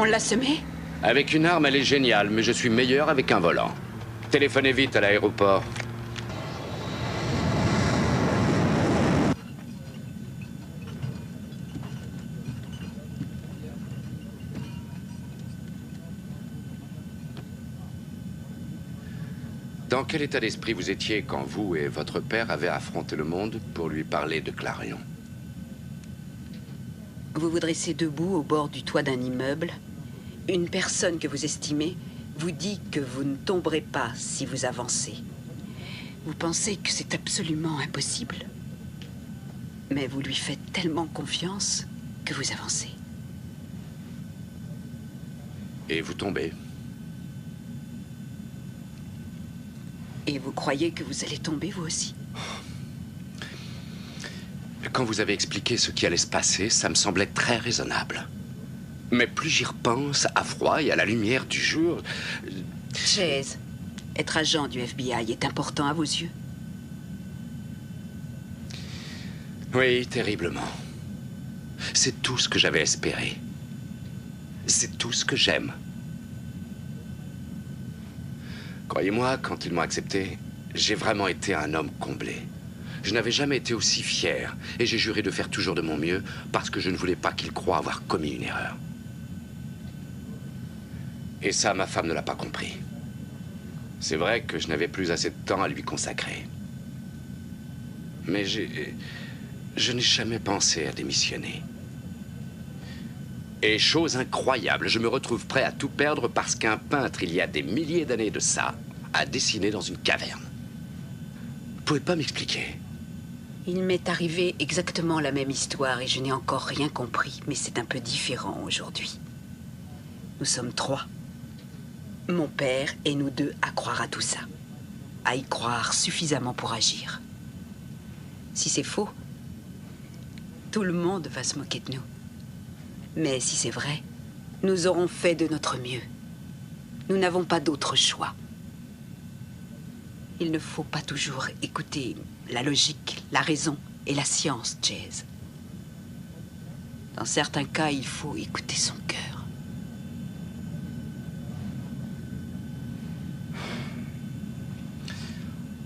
S1: On l'a semé?
S3: Avec une arme, elle est géniale, mais je suis meilleur avec un volant. Téléphonez vite à l'aéroport. Dans quel état d'esprit vous étiez quand vous et votre père avez affronté le monde pour lui parler de Clarion?
S1: Vous vous dressez debout au bord du toit d'un immeuble. Une personne que vous estimez vous dit que vous ne tomberez pas si vous avancez. Vous pensez que c'est absolument impossible. Mais vous lui faites tellement confiance que vous avancez.
S3: Et vous tombez.
S1: Et vous croyez que vous allez tomber, vous aussi?
S3: Quand vous avez expliqué ce qui allait se passer, ça me semblait très raisonnable. Mais plus j'y repense, à froid et à la lumière du jour...
S1: Chase, être agent du FBI est important à vos yeux?
S3: Oui, terriblement. C'est tout ce que j'avais espéré. C'est tout ce que j'aime. Croyez-moi, quand ils m'ont accepté, j'ai vraiment été un homme comblé. Je n'avais jamais été aussi fier, et j'ai juré de faire toujours de mon mieux parce que je ne voulais pas qu'ils croient avoir commis une erreur. Et ça, ma femme ne l'a pas compris. C'est vrai que je n'avais plus assez de temps à lui consacrer. Mais je n'ai jamais pensé à démissionner. Et chose incroyable, je me retrouve prêt à tout perdre parce qu'un peintre, il y a des milliers d'années de ça, a dessiné dans une caverne. Vous pouvez pas m'expliquer?
S1: Il m'est arrivé exactement la même histoire et je n'ai encore rien compris, mais c'est un peu différent aujourd'hui. Nous sommes 3. Mon père et nous 2 à croire à tout ça. À y croire suffisamment pour agir. Si c'est faux, tout le monde va se moquer de nous. Mais si c'est vrai, nous aurons fait de notre mieux. Nous n'avons pas d'autre choix. Il ne faut pas toujours écouter la logique, la raison et la science, Chase. Dans certains cas, il faut écouter son cœur.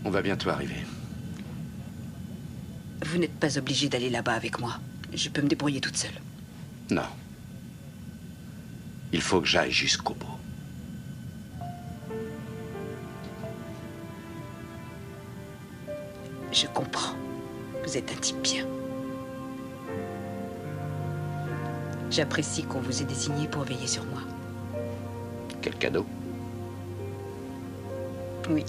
S3: On va bientôt arriver.
S1: Vous n'êtes pas obligé d'aller là-bas avec moi. Je peux me débrouiller toute seule.
S3: Non. Il faut que j'aille jusqu'au bout.
S1: Je comprends. Vous êtes un type bien. J'apprécie qu'on vous ait désigné pour veiller sur moi.
S3: Quel cadeau.
S1: Oui.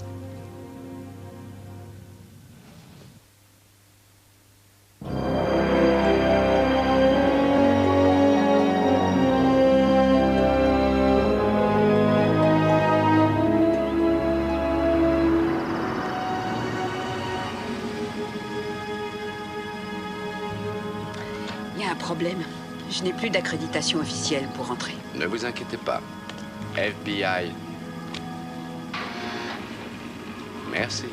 S1: Problème. Je n'ai plus d'accréditation officielle pour entrer.
S3: Ne vous inquiétez pas. FBI. Merci.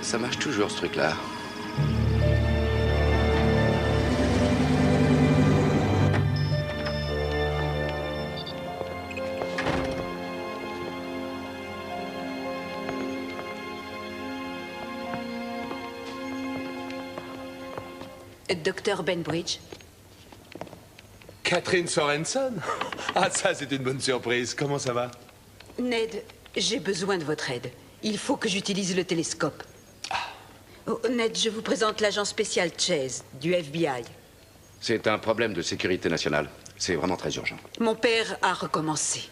S3: Ça marche toujours, ce truc-là.
S1: Docteur Benbridge.
S13: Catherine Sorensen? Ah, ça, c'est une bonne surprise. Comment ça va?
S1: Ned, j'ai besoin de votre aide. Il faut que j'utilise le télescope. Oh, Ned, je vous présente l'agent spécial Chase, du FBI.
S3: C'est un problème de sécurité nationale. C'est vraiment très urgent.
S1: Mon père a recommencé.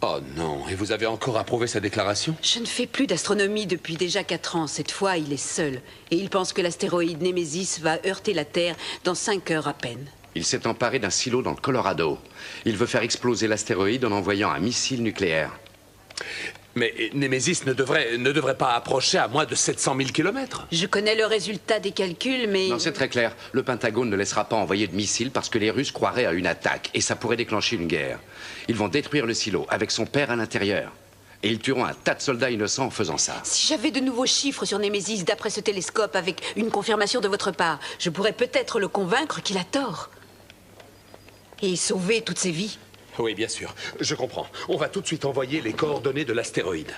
S13: Oh non, et vous avez encore approuvé sa déclaration?
S1: Je ne fais plus d'astronomie depuis déjà 4 ans. Cette fois, il est seul. Et il pense que l'astéroïde Némésis va heurter la Terre dans 5 heures à peine.
S3: Il s'est emparé d'un silo dans le Colorado. Il veut faire exploser l'astéroïde en envoyant un missile nucléaire.
S13: Mais Némésis ne devrait pas approcher à moins de 700 000 km.
S1: Je connais le résultat des calculs, mais...
S3: Non, c'est très clair. Le Pentagone ne laissera pas envoyer de missiles parce que les Russes croiraient à une attaque et ça pourrait déclencher une guerre. Ils vont détruire le silo avec son père à l'intérieur. Et ils tueront un tas de soldats innocents en faisant ça.
S1: Si j'avais de nouveaux chiffres sur Némésis d'après ce télescope avec une confirmation de votre part, je pourrais peut-être le convaincre qu'il a tort. Et sauver toutes ces vies.
S13: Oui, bien sûr. Je comprends. On va tout de suite envoyer les coordonnées de l'astéroïde.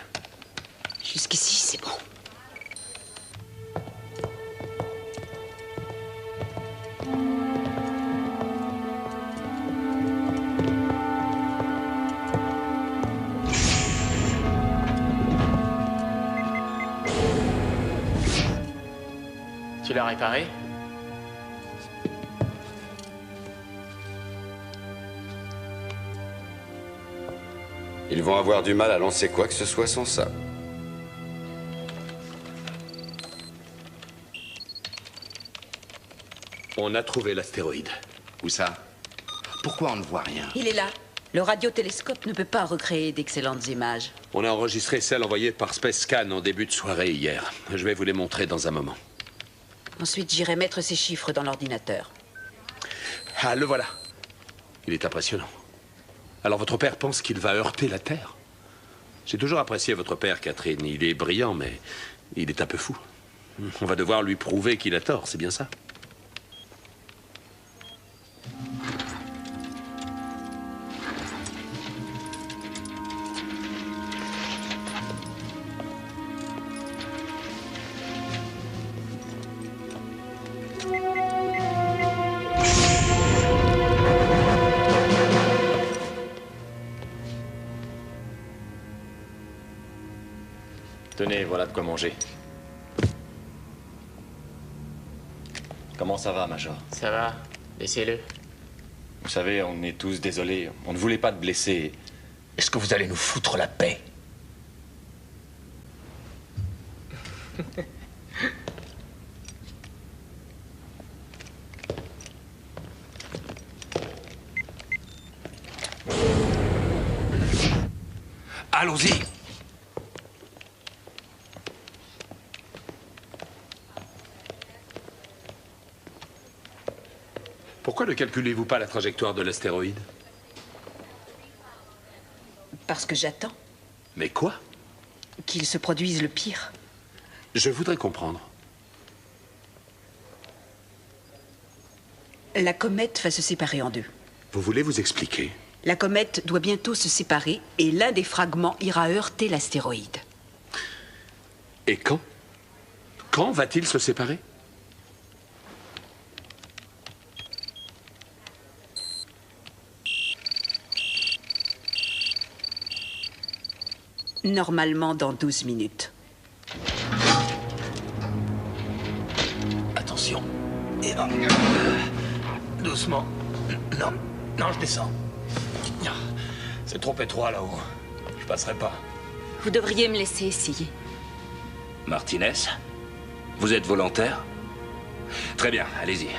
S1: Jusqu'ici, c'est bon.
S17: Tu l'as réparé?
S23: Ils vont avoir du mal à lancer quoi que ce soit sans ça.
S13: On a trouvé l'astéroïde.
S3: Où ça? Pourquoi on ne voit rien?
S1: Il est là. Le radiotélescope ne peut pas recréer d'excellentes images.
S13: On a enregistré celle envoyée par Space Scan en début de soirée hier. Je vais vous les montrer dans un moment.
S1: Ensuite, j'irai mettre ces chiffres dans l'ordinateur.
S13: Ah, le voilà. Il est impressionnant. Alors votre père pense qu'il va heurter la Terre? J'ai toujours apprécié votre père, Catherine. Il est brillant, mais il est un peu fou. On va devoir lui prouver qu'il a tort, c'est bien ça?
S22: Tenez, voilà de quoi manger. Comment ça va, Major?
S17: Ça va. Laissez-le.
S22: Vous savez, on est tous désolés. On ne voulait pas te blesser.
S18: Est-ce que vous allez nous foutre la paix?
S13: Allons-y. Pourquoi ne calculez-vous pas la trajectoire de l'astéroïde?
S1: Parce que j'attends
S13: Mais quoi?
S1: qu'il se produise le pire.
S13: Je voudrais comprendre.
S1: La comète va se séparer en deux.
S13: Vous voulez vous expliquer?
S1: La comète doit bientôt se séparer et l'un des fragments ira heurter l'astéroïde.
S13: Et quand? Quand va-t-il se séparer?
S1: Normalement dans 12 minutes.
S18: Attention. Et là. Doucement. Non. Non, je descends. C'est trop étroit là-haut. Je passerai pas.
S7: Vous devriez me laisser essayer.
S6: Martinez, vous êtes volontaire? Très bien, allez-y.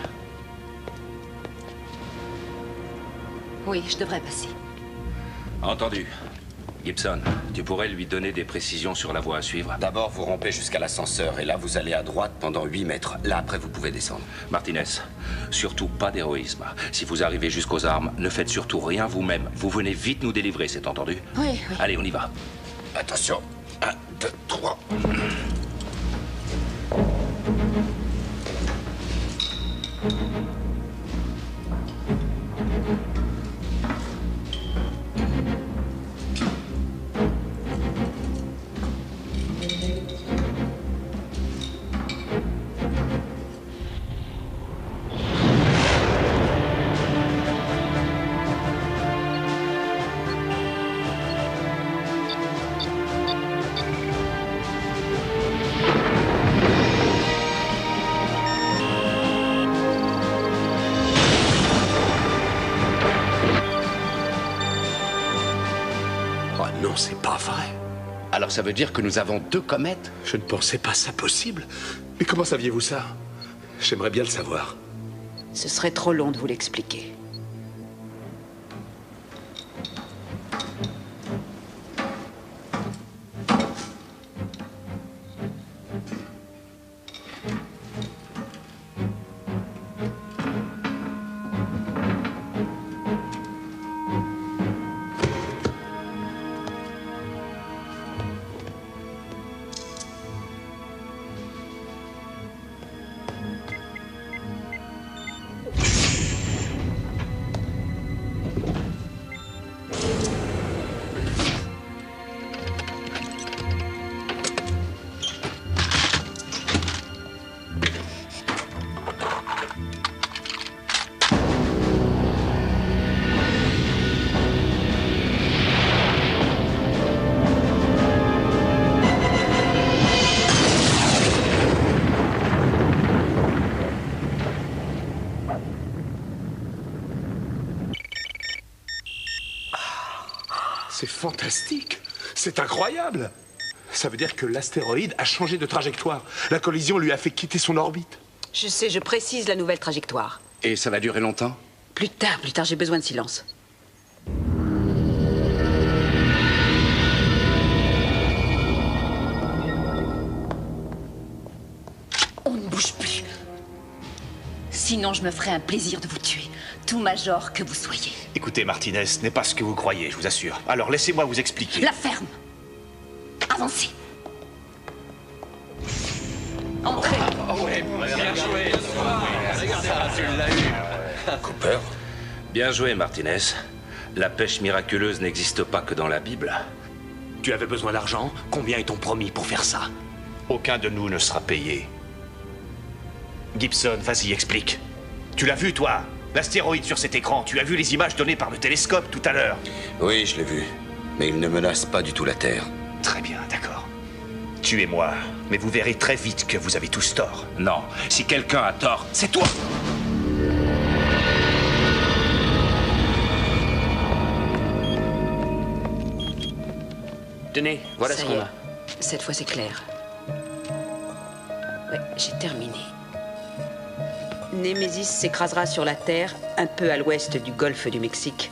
S7: Oui, je devrais passer.
S6: Entendu. Gibson, tu pourrais lui donner des précisions sur la voie à suivre?
S3: D'abord, vous rampez jusqu'à l'ascenseur, et là, vous allez à droite pendant 8 mètres. Là, après, vous pouvez descendre.
S6: Martinez, surtout pas d'héroïsme. Si vous arrivez jusqu'aux armes, ne faites surtout rien vous-même. Vous venez vite nous délivrer, c'est entendu?
S7: Oui, oui.
S6: Allez, on y va.
S3: Attention. 1, 2, 3.
S13: Non, c'est pas vrai.
S3: Alors ça veut dire que nous avons 2 comètes?
S13: Je ne pensais pas ça possible. Mais comment saviez-vous ça? J'aimerais bien le savoir.
S1: Ce serait trop long de vous l'expliquer.
S13: C'est fantastique. C'est incroyable. Ça veut dire que l'astéroïde a changé de trajectoire. La collision lui a fait quitter son orbite.
S1: Je sais, je précise la nouvelle trajectoire.
S3: Et ça va durer longtemps?
S1: Plus tard, j'ai besoin de silence.
S7: On ne bouge plus. Sinon, je me ferai un plaisir de vous tuer. Tout major que vous soyez.
S4: Écoutez, Martinez, ce n'est pas ce que vous croyez, je vous assure. Alors, laissez-moi vous expliquer.
S7: La ferme. Avancez. Entrez.
S22: Ouais, bien joué. Regardez, tu l'as eu.
S6: Cooper. Bien joué, Martinez. La pêche miraculeuse n'existe pas que dans la Bible.
S18: Tu avais besoin d'argent? Combien est-on promis pour faire ça?
S4: Aucun de nous ne sera payé. Gibson, vas-y, explique. Tu l'as vu, toi? L'astéroïde sur cet écran, tu as vu les images données par le télescope tout à l'heure?
S3: Oui, je l'ai vu. Mais il ne menace pas du tout la Terre.
S4: Très bien, d'accord. Tuez-moi, mais vous verrez très vite que vous avez tous tort.
S6: Non, si quelqu'un a tort, c'est toi!
S17: Tenez, voilà
S1: Ça
S17: ce
S1: y
S17: qu'on
S1: est.
S17: a.
S1: Cette fois, c'est clair. Ouais, j'ai terminé. Némésis s'écrasera sur la Terre, un peu à l'ouest du golfe du Mexique,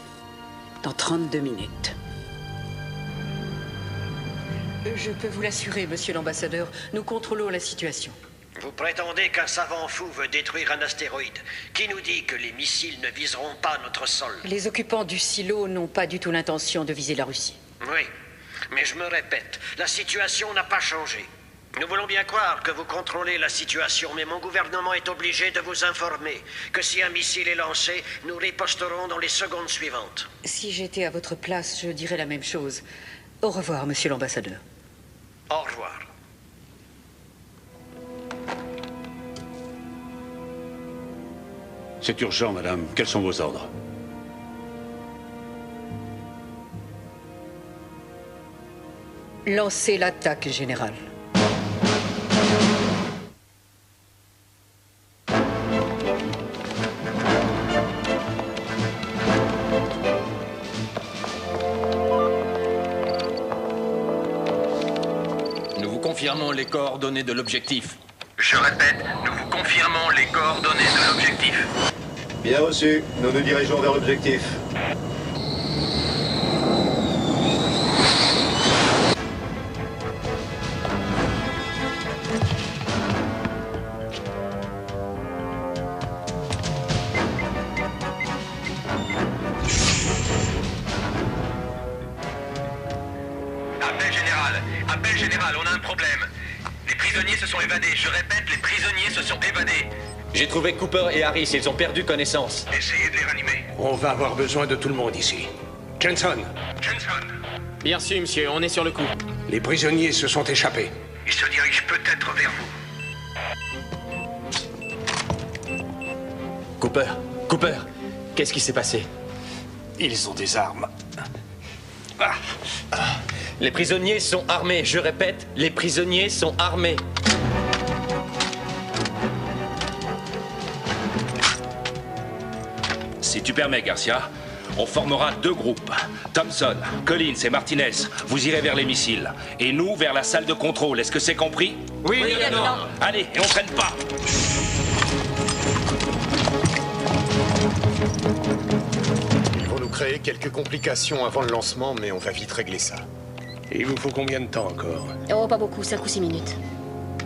S1: dans 32 minutes.
S12: Je peux vous l'assurer, monsieur l'ambassadeur. Nous contrôlons la situation.
S20: Vous prétendez qu'un savant fou veut détruire un astéroïde. Qui nous dit que les missiles ne viseront pas notre sol?
S12: Les occupants du silo n'ont pas du tout l'intention de viser la Russie.
S20: Oui, mais je me répète, la situation n'a pas changé. Nous voulons bien croire que vous contrôlez la situation, mais mon gouvernement est obligé de vous informer que si un missile est lancé, nous riposterons dans les secondes suivantes.
S12: Si j'étais à votre place, je dirais la même chose. Au revoir, monsieur l'ambassadeur.
S20: Au revoir.
S11: C'est urgent, madame. Quels sont vos ordres?
S12: Lancez l'attaque, général.
S22: Nous vous confirmons les coordonnées de l'objectif.
S8: Je répète, nous vous confirmons les coordonnées de l'objectif.
S2: Bien reçu. Nous nous dirigeons vers l'objectif.
S8: Appel général, on a un problème. Les prisonniers se sont évadés. Je répète, les prisonniers se sont évadés.
S22: J'ai trouvé Cooper et Harris, ils ont perdu connaissance.
S8: Essayez de les ranimer.
S18: On va avoir besoin de tout le monde ici. Jensen,
S8: Jensen,
S17: Bien sûr, monsieur, on est sur le coup.
S18: les prisonniers se sont échappés.
S8: ils se dirigent peut-être vers vous.
S22: Cooper, qu'est-ce qui s'est passé?
S18: Ils ont des armes.
S22: Les prisonniers sont armés, je répète, les prisonniers sont armés.
S6: Si tu permets, Garcia, on formera 2 groupes. Thompson, Collins et Martinez, vous irez vers les missiles. Et nous, vers la salle de contrôle. Est-ce que c'est compris?
S17: Oui, lieutenant.
S6: Allez, et on traîne pas.
S9: Ils vont nous créer quelques complications avant le lancement, mais on va vite régler ça.
S18: Il vous faut combien de temps encore?
S10: Oh, pas beaucoup, 5 ou 6 minutes.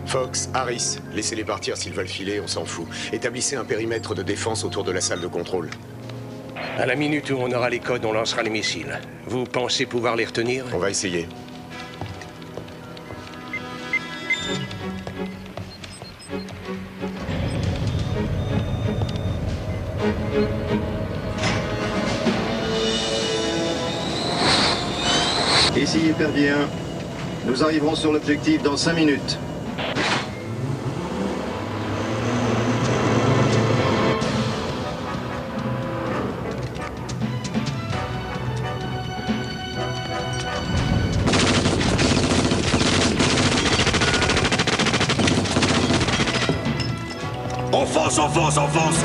S9: Fox, Harris, laissez-les partir s'ils veulent filer, on s'en fout. Établissez un périmètre de défense autour de la salle de contrôle.
S18: À la minute où on aura les codes, on lancera les missiles. Vous pensez pouvoir les retenir?
S9: On va essayer.
S2: Ici Hyperdien. Nous arriverons sur l'objectif dans 5 minutes.
S8: Enfonce, enfonce, enfonce!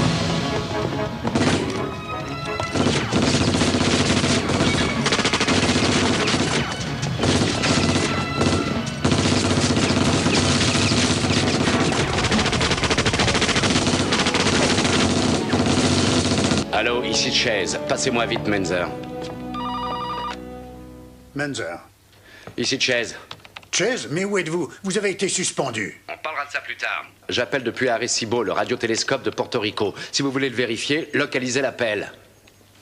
S3: Allô, ici Chase. Passez-moi vite, Menzer.
S16: Menzer.
S3: Ici Chase.
S16: Chase, mais où êtes-vous? Vous avez été suspendu.
S3: On parlera de ça plus tard. J'appelle depuis Arecibo, le radiotélescope de Porto Rico. Si vous voulez le vérifier, localisez l'appel.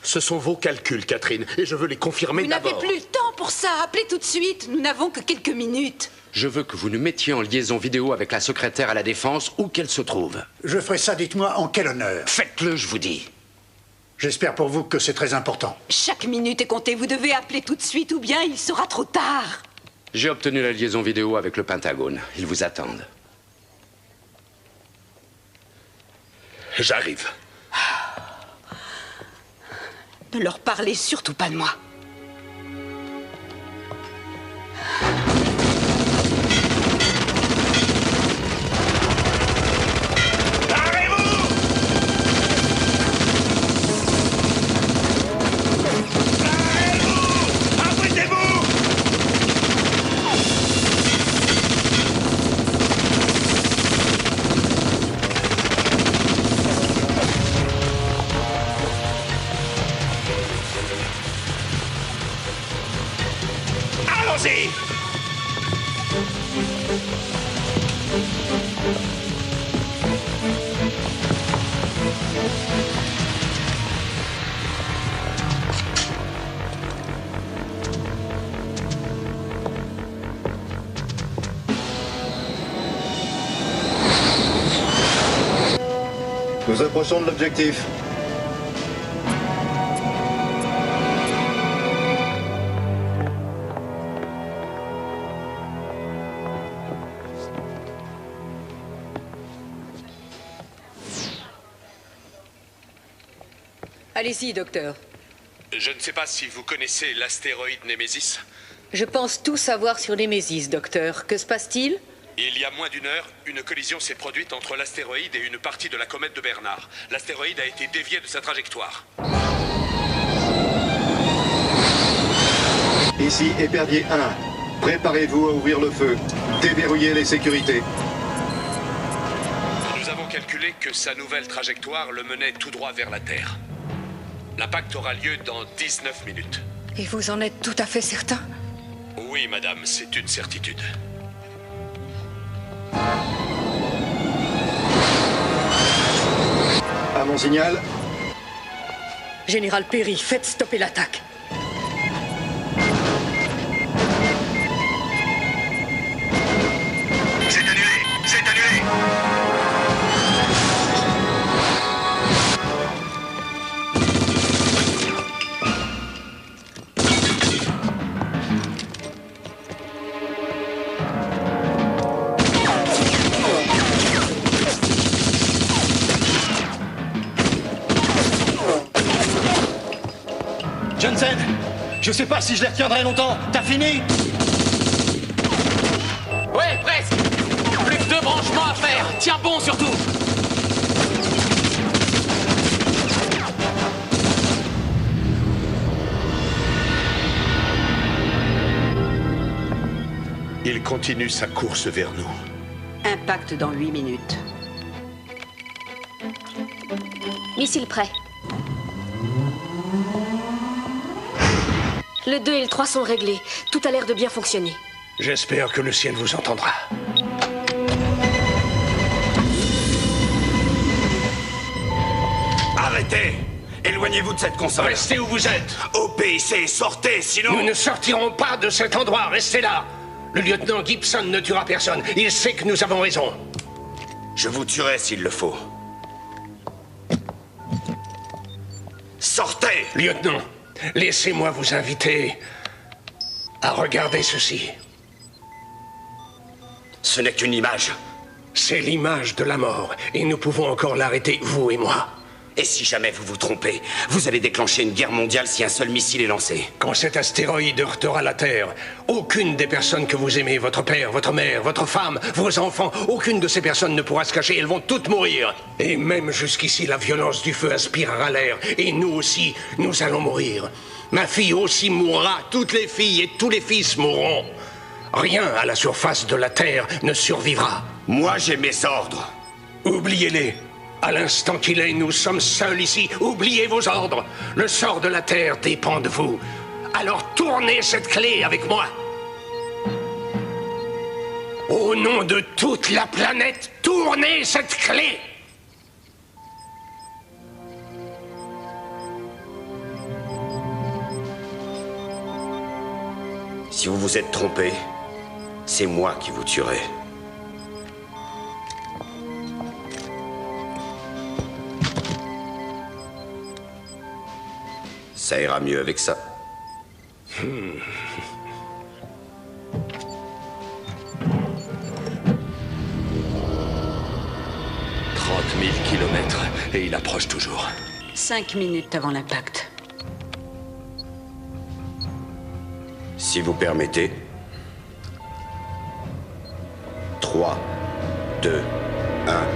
S13: Ce sont vos calculs, Catherine, et je veux les confirmer
S1: Vous n'avez
S13: d'abord.
S1: plus le temps pour ça. Appelez tout de suite. Nous n'avons que quelques minutes.
S3: Je veux que vous nous mettiez en liaison vidéo avec la secrétaire à la Défense, où qu'elle se trouve.
S16: Je ferai ça, dites-moi, en quel honneur?
S3: Faites-le, je vous dis.
S16: J'espère pour vous que c'est très important.
S1: Chaque minute est comptée. Vous devez appeler tout de suite ou bien il sera trop tard.
S3: J'ai obtenu la liaison vidéo avec le Pentagone. Ils vous attendent.
S13: J'arrive.
S1: Ne leur parlez surtout pas de moi.
S2: Nous approchons de l'objectif.
S12: Allez-y, docteur.
S13: Je ne sais pas si vous connaissez l'astéroïde Némésis.
S12: Je pense tout savoir sur Némésis, docteur. Que se passe-t-il?
S13: Il y a moins d'une heure, une collision s'est produite entre l'astéroïde et une partie de la comète de Bernard. L'astéroïde a été dévié de sa trajectoire.
S2: Ici Épervier 1. Préparez-vous à ouvrir le feu. Déverrouillez les sécurités.
S13: Nous avons calculé que sa nouvelle trajectoire le menait tout droit vers la Terre. L'impact aura lieu dans 19 minutes.
S12: Et vous en êtes tout à fait certain?
S13: Oui, madame, c'est une certitude.
S2: À mon signal.
S12: Général Perry, faites stopper l'attaque.
S8: C'est annulé! C'est annulé!
S18: Johnson, je sais pas si je les retiendrai longtemps. T'as fini?
S17: Ouais, presque. Plus que 2 branchements à faire. Tiens bon surtout.
S13: Il continue sa course vers nous.
S1: Impact dans 8 minutes.
S10: Missile prêt. Le 2 et le 3 sont réglés. Tout a l'air de bien fonctionner.
S18: J'espère que le ciel vous entendra.
S19: Arrêtez! Éloignez-vous de cette console.
S18: Restez où vous êtes.
S19: OPIC, sortez, sinon...
S18: Nous ne sortirons pas de cet endroit. Restez là. Le lieutenant Gibson ne tuera personne. Il sait que nous avons raison.
S19: Je vous tuerai s'il le faut. Sortez!
S18: Lieutenant, laissez-moi vous inviter à regarder ceci.
S19: Ce n'est qu'une image.
S18: C'est l'image de la mort, et nous pouvons encore l'arrêter, vous et moi.
S19: Et si jamais vous vous trompez, vous allez déclencher une guerre mondiale si un seul missile est lancé.
S18: Quand cet astéroïde heurtera la Terre, aucune des personnes que vous aimez, votre père, votre mère, votre femme, vos enfants, aucune de ces personnes ne pourra se cacher, elles vont toutes mourir. Et même jusqu'ici, la violence du feu aspirera l'air, et nous aussi, nous allons mourir. Ma fille aussi mourra, toutes les filles et tous les fils mourront. Rien à la surface de la Terre ne survivra.
S19: Moi, j'ai mes ordres.
S18: Oubliez-les. À l'instant qu'il est, nous sommes seuls ici. Oubliez vos ordres. Le sort de la Terre dépend de vous. Alors tournez cette clé avec moi. Au nom de toute la planète, tournez cette clé.
S19: Si vous vous êtes trompé, c'est moi qui vous tuerai. Ça ira mieux avec ça.
S13: 30 000 kilomètres, et il approche toujours.
S1: 5 minutes avant l'impact.
S19: Si vous permettez. 3, 2, 1...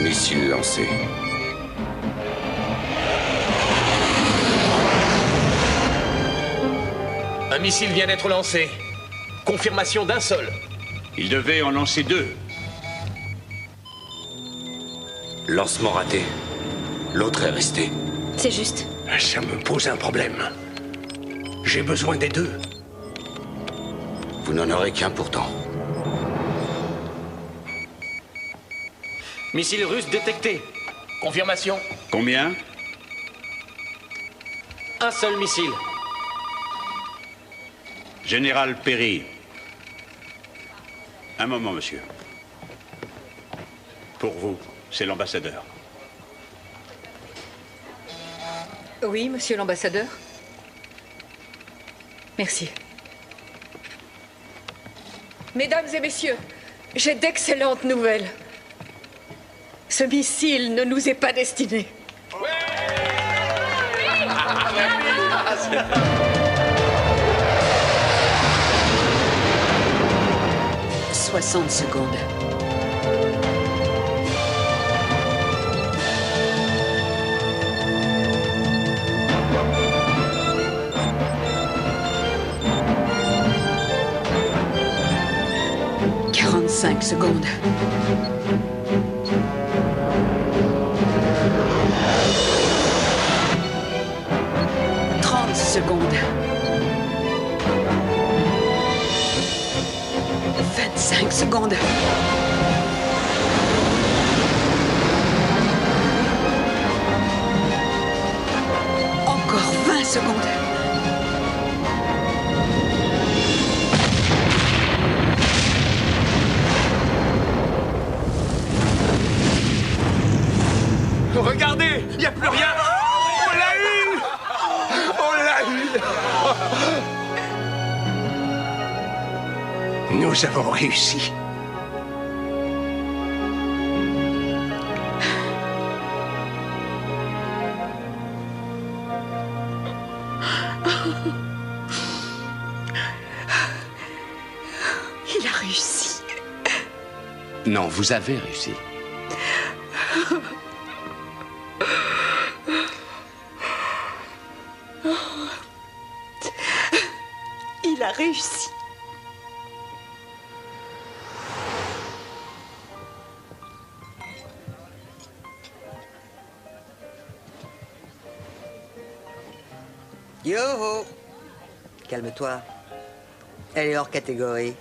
S19: Missile lancé.
S18: Un missile vient d'être lancé. Confirmation d'un seul.
S11: Il devait en lancer 2.
S19: Lancement raté. L'autre est resté.
S10: C'est juste.
S18: Ça me pose un problème. J'ai besoin des deux.
S19: Vous n'en aurez qu'un pourtant.
S17: Missile russe détecté. Confirmation.
S11: Combien?
S17: Un seul missile.
S11: Général Perry. Un moment, monsieur. Pour vous, c'est l'ambassadeur.
S12: Oui, monsieur l'ambassadeur. Merci. Mesdames et messieurs, j'ai d'excellentes nouvelles. Ce missile ne nous est pas destiné.
S1: 60 secondes. Cinq secondes. 30 secondes. 25 secondes. Encore 20 secondes.
S18: Regardez, il n'y a plus rien. On l'a eu. On l'a eu. Nous avons réussi.
S1: Il a réussi.
S3: Non, vous avez réussi.
S1: Il a réussi.
S15: Yo-ho! Calme-toi. Elle est hors catégorie.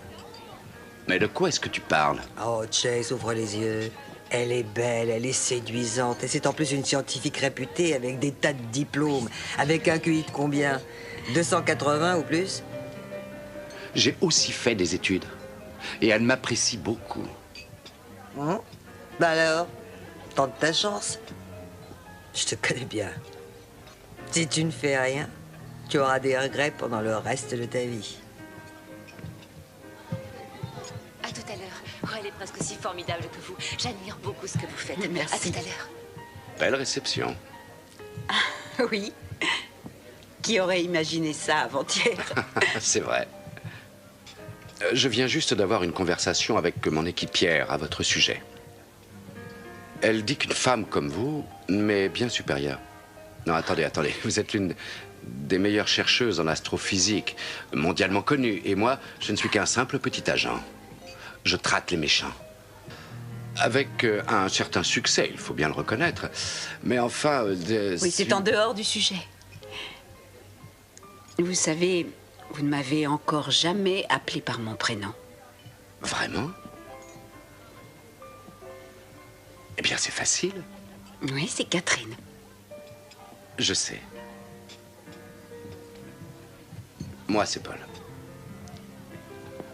S3: Mais de quoi est-ce que tu parles?
S15: Oh, Chase, ouvre les yeux. Elle est belle, elle est séduisante. Et c'est en plus une scientifique réputée avec des tas de diplômes. Avec un QI de combien? 280 ou plus?
S3: J'ai aussi fait des études. Et elle m'apprécie beaucoup.
S15: Bah alors, tente ta chance. Je te connais bien. Si tu ne fais rien, tu auras des regrets pendant le reste de ta vie.
S7: À tout à l'heure. Oh, elle est presque aussi formidable que vous. J'admire beaucoup ce que vous faites.
S1: Merci.
S7: À tout à l'heure.
S3: Belle réception.
S1: Oui. Qui aurait imaginé ça avant-hier?
S3: C'est vrai. Je viens juste d'avoir une conversation avec mon équipière à votre sujet. Elle dit qu'une femme comme vous m'est bien supérieure. Non, attendez. Vous êtes l'une des meilleures chercheuses en astrophysique, mondialement connue. Et moi, je ne suis qu'un simple petit agent. Je traque les méchants. Avec un certain succès, il faut bien le reconnaître. Mais enfin...
S1: Oui, c'est en dehors du sujet. Vous savez, vous ne m'avez encore jamais appelé par mon prénom.
S3: Vraiment? Eh bien, c'est facile.
S1: Oui, c'est Catherine.
S3: Je sais. Moi, c'est Paul.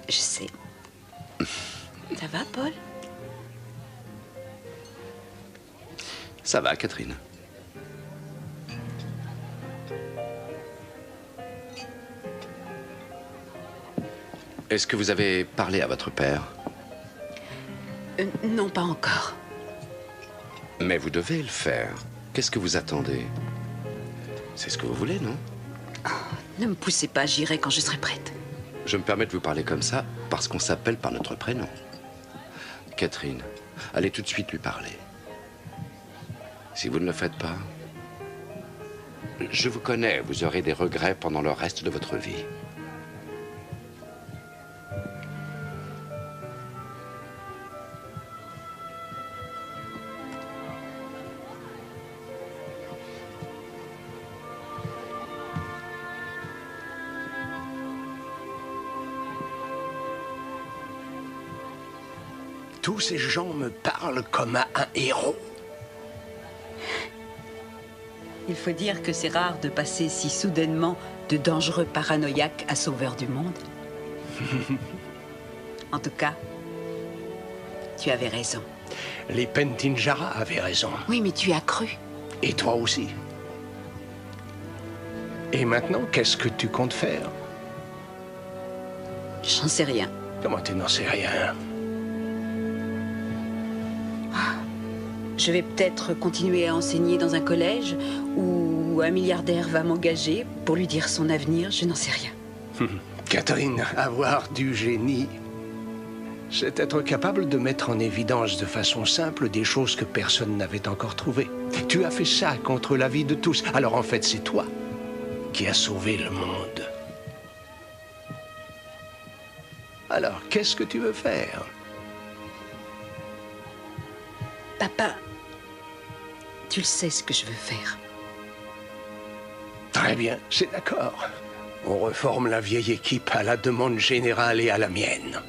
S1: Je sais. Ça va, Paul?
S3: Ça va, Catherine. Est-ce que vous avez parlé à votre père?
S1: Non, pas encore.
S3: Mais vous devez le faire. Qu'est-ce que vous attendez? C'est ce que vous voulez, non?
S1: Ne me poussez pas, j'irai quand je serai prête.
S3: Je me permets de vous parler comme ça parce qu'on s'appelle par notre prénom. Catherine, allez tout de suite lui parler. Si vous ne le faites pas, je vous connais, vous aurez des regrets pendant le reste de votre vie.
S18: Tous ces gens me parlent comme à un héros.
S1: Il faut dire que c'est rare de passer si soudainement de dangereux paranoïaques à sauveurs du monde. En tout cas, tu avais raison.
S18: Les Pentinjara avaient raison.
S1: Oui, mais tu as cru.
S18: Et toi aussi. Et maintenant, qu'est-ce que tu comptes faire?
S1: J'en sais rien.
S18: Comment tu n'en sais rien?
S1: Je vais peut-être continuer à enseigner dans un collège où un milliardaire va m'engager pour lui dire son avenir, je n'en sais rien.
S18: Catherine, avoir du génie, c'est être capable de mettre en évidence de façon simple des choses que personne n'avait encore trouvées. Tu as fait ça contre la vie de tous. Alors en fait, c'est toi qui as sauvé le monde. Alors, qu'est-ce que tu veux faire?
S1: Papa, tu le sais ce que je veux faire.
S18: Très bien, c'est d'accord. On reforme la vieille équipe à la demande générale et à la mienne.